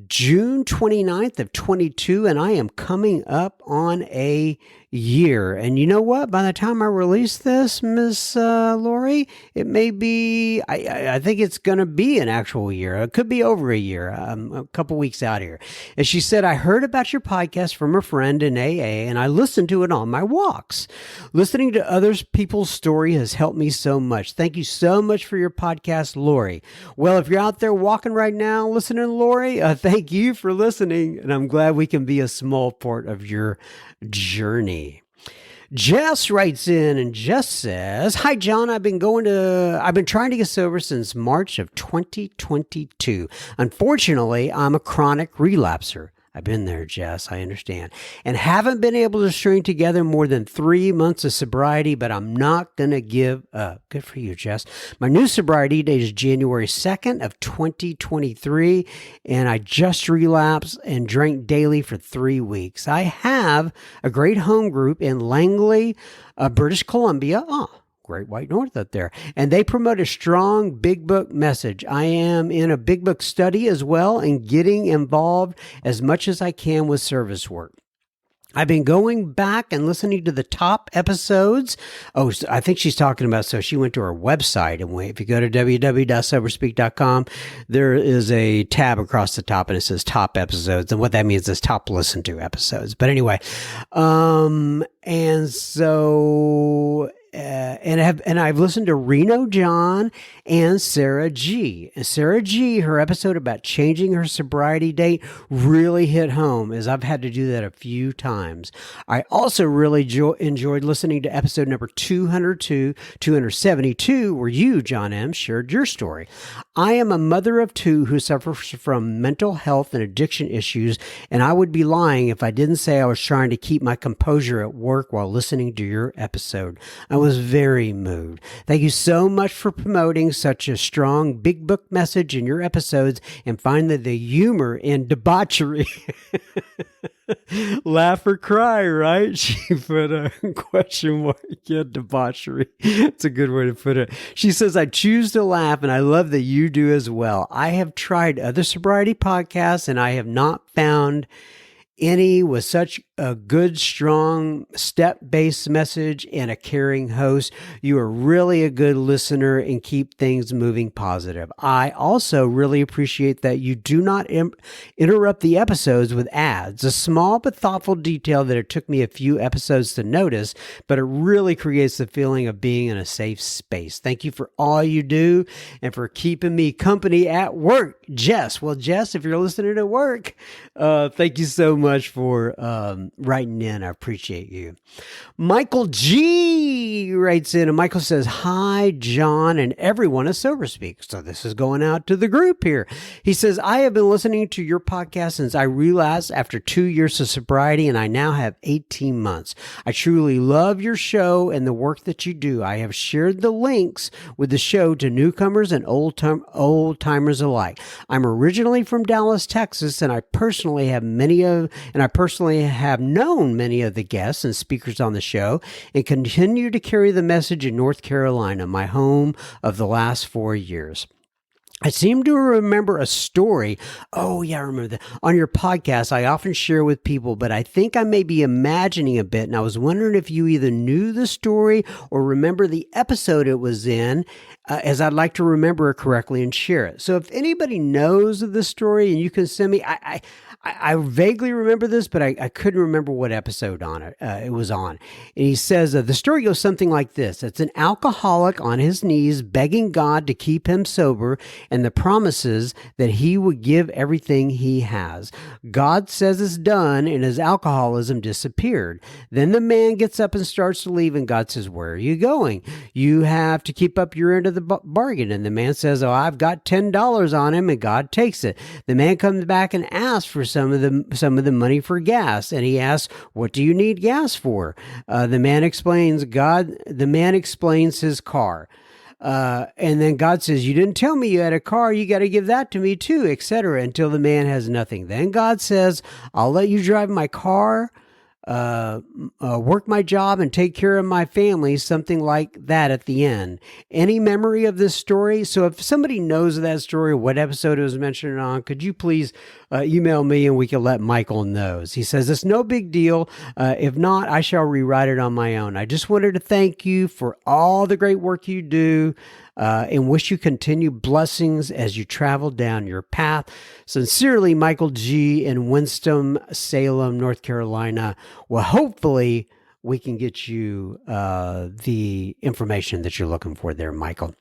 June 29th of 22, and I am coming up on a year. And you know what? By the time I release this, Miss Lori, it may be, I think it's going to be an actual year. It could be over a year, a couple weeks out here. And she said, I heard about your podcast from a friend in AA, and I listened to it on my walks. Listening to other people's story has helped me so much. Thank you so much for your podcast, Lori. Well, if you're out there walking right now, listening, Lori, thank you for listening, and I'm glad we can be a small part of your journey. Jess writes in and Jess says, hi, John. I've been trying to get sober since March of 2022. Unfortunately, I'm a chronic relapser. I've been there, Jess. I understand. And haven't been able to string together more than 3 months of sobriety, but I'm not going to give up. Good for you, Jess. My new sobriety date is January 2nd of 2023, and I just relapsed and drank daily for 3 weeks. I have a great home group in Langley, British Columbia. Great White North up there. And they promote a strong big book message. I am in a big book study as well and getting involved as much as I can with service work. I've been going back and listening to the top episodes. Oh, I think she's talking about, so she went to her website, and if you go to www.soberspeak.com, there is a tab across the top and it says top episodes. And what that means is top listen to episodes. But anyway, and so, and I've listened to Reno John and Sarah G. And Sarah G, her episode about changing her sobriety date really hit home, as I've had to do that a few times. I also really enjoyed listening to episode number 272, where you, John M., shared your story. I am a mother of 2 who suffers from mental health and addiction issues, and I would be lying if I didn't say I was trying to keep my composure at work while listening to your episode. I was very moved. Thank you so much for promoting such a strong big book message in your episodes and find the humor in debauchery. Laugh or cry, right? She put a question mark. Yeah, debauchery. It's a good way to put it. She says, I choose to laugh, and I love that you do as well. I have tried other sobriety podcasts, and I have not found any with such a good, strong, step-based message and a caring host. You are really a good listener and keep things moving positive. I also really appreciate that you do not interrupt the episodes with ads. A small but thoughtful detail that it took me a few episodes to notice, but it really creates the feeling of being in a safe space. Thank you for all you do and for keeping me company at work. Jess. Well, Jess, if you're listening at work, thank you so much much for writing in. I appreciate you. Michael G writes in, and Michael says, "Hi, John and everyone at Sober Speak." So this is going out to the group here. He says, "I have been listening to your podcast since I relapsed after 2 years of sobriety, and I now have 18 months. I truly love your show and the work that you do. I have shared the links with the show to newcomers and old timers alike. I'm originally from Dallas, Texas, and I personally have known many of the guests and speakers on the show and continue to carry the message in North Carolina, my home of the last 4 years. I seem to remember a story. Oh, yeah, I remember that. On your podcast, I often share with people, but I think I may be imagining a bit. And I was wondering if you either knew the story or remember the episode it was in, as I'd like to remember it correctly and share it. So if anybody knows of the story and you can send me, I vaguely remember this, but I couldn't remember what episode on it was on. And he says, the story goes something like this. It's an alcoholic on his knees begging God to keep him sober and the promises that he would give everything he has. God says it's done, and his alcoholism disappeared. Then the man gets up and starts to leave, and God says, "Where are you going? You have to keep up your end of the bargain." And the man says, "Oh, I've got $10 on him," and God takes it. The man comes back and asks for some of the money for gas, and he asks, "What do you need gas for?" The man explains his car. And then God says, "You didn't tell me you had a car. You got to give that to me too," etc. Until the man has nothing. Then God says, "I'll let you drive my car, work my job, and take care of my family," something like that at the end. Any memory of this story? So if somebody knows of that story, what episode it was mentioned on, could you please email me and we can let Michael know. He says, "It's no big deal. If not, I shall rewrite it on my own. I just wanted to thank you for all the great work you do and wish you continued blessings as you travel down your path. Sincerely, Michael G. in Winston-Salem, North Carolina." Well, hopefully we can get you the information that you're looking for there, Michael.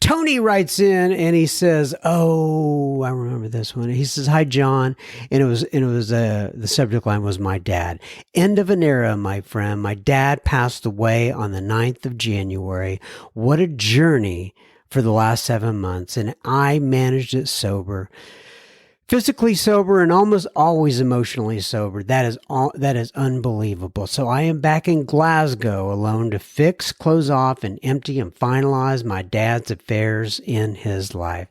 Tony writes in and he says, "Oh, I remember this one." He says, "Hi, John." And it was the subject line was "My dad. End of an era, my friend. My dad passed away on the 9th of January. What a journey for the last 7 months. And I managed it sober. Physically sober and almost always emotionally sober. That is unbelievable. So I am back in Glasgow alone to fix, close off, and empty and finalize my dad's affairs in his life.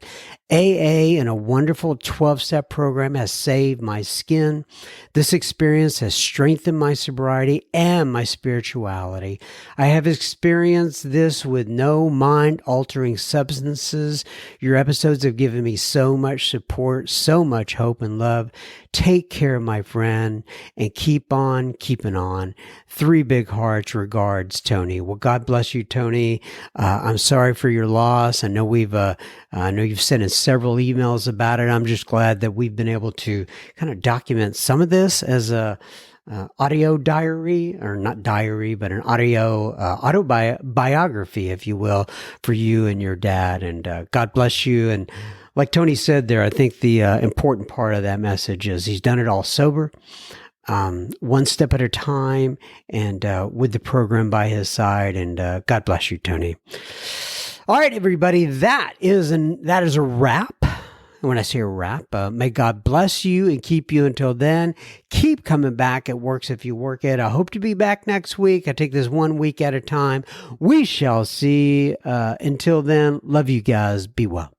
AA and a wonderful 12-step program has saved my skin. This experience has strengthened my sobriety and my spirituality. I have experienced this with no mind-altering substances. Your episodes have given me so much support, so much hope and love. Take care, my friend, and keep on keeping on. 3 big hearts. Regards, Tony. Well, God bless you, Tony. I'm sorry for your loss. I know I know you've sent in several emails about it. I'm just glad that we've been able to kind of document some of this as a audio diary, or not diary, but an autobiography, if you will, for you and your dad. And God bless you. And like Tony said there, I think the important part of that message is he's done it all sober, one step at a time, and with the program by his side. And God bless you, Tony. All right, everybody, that is a wrap. And when I say a wrap, may God bless you and keep you until then. Keep coming back. It works if you work it. I hope to be back next week. I take this 1 week at a time. We shall see. Until then, love you guys. Be well.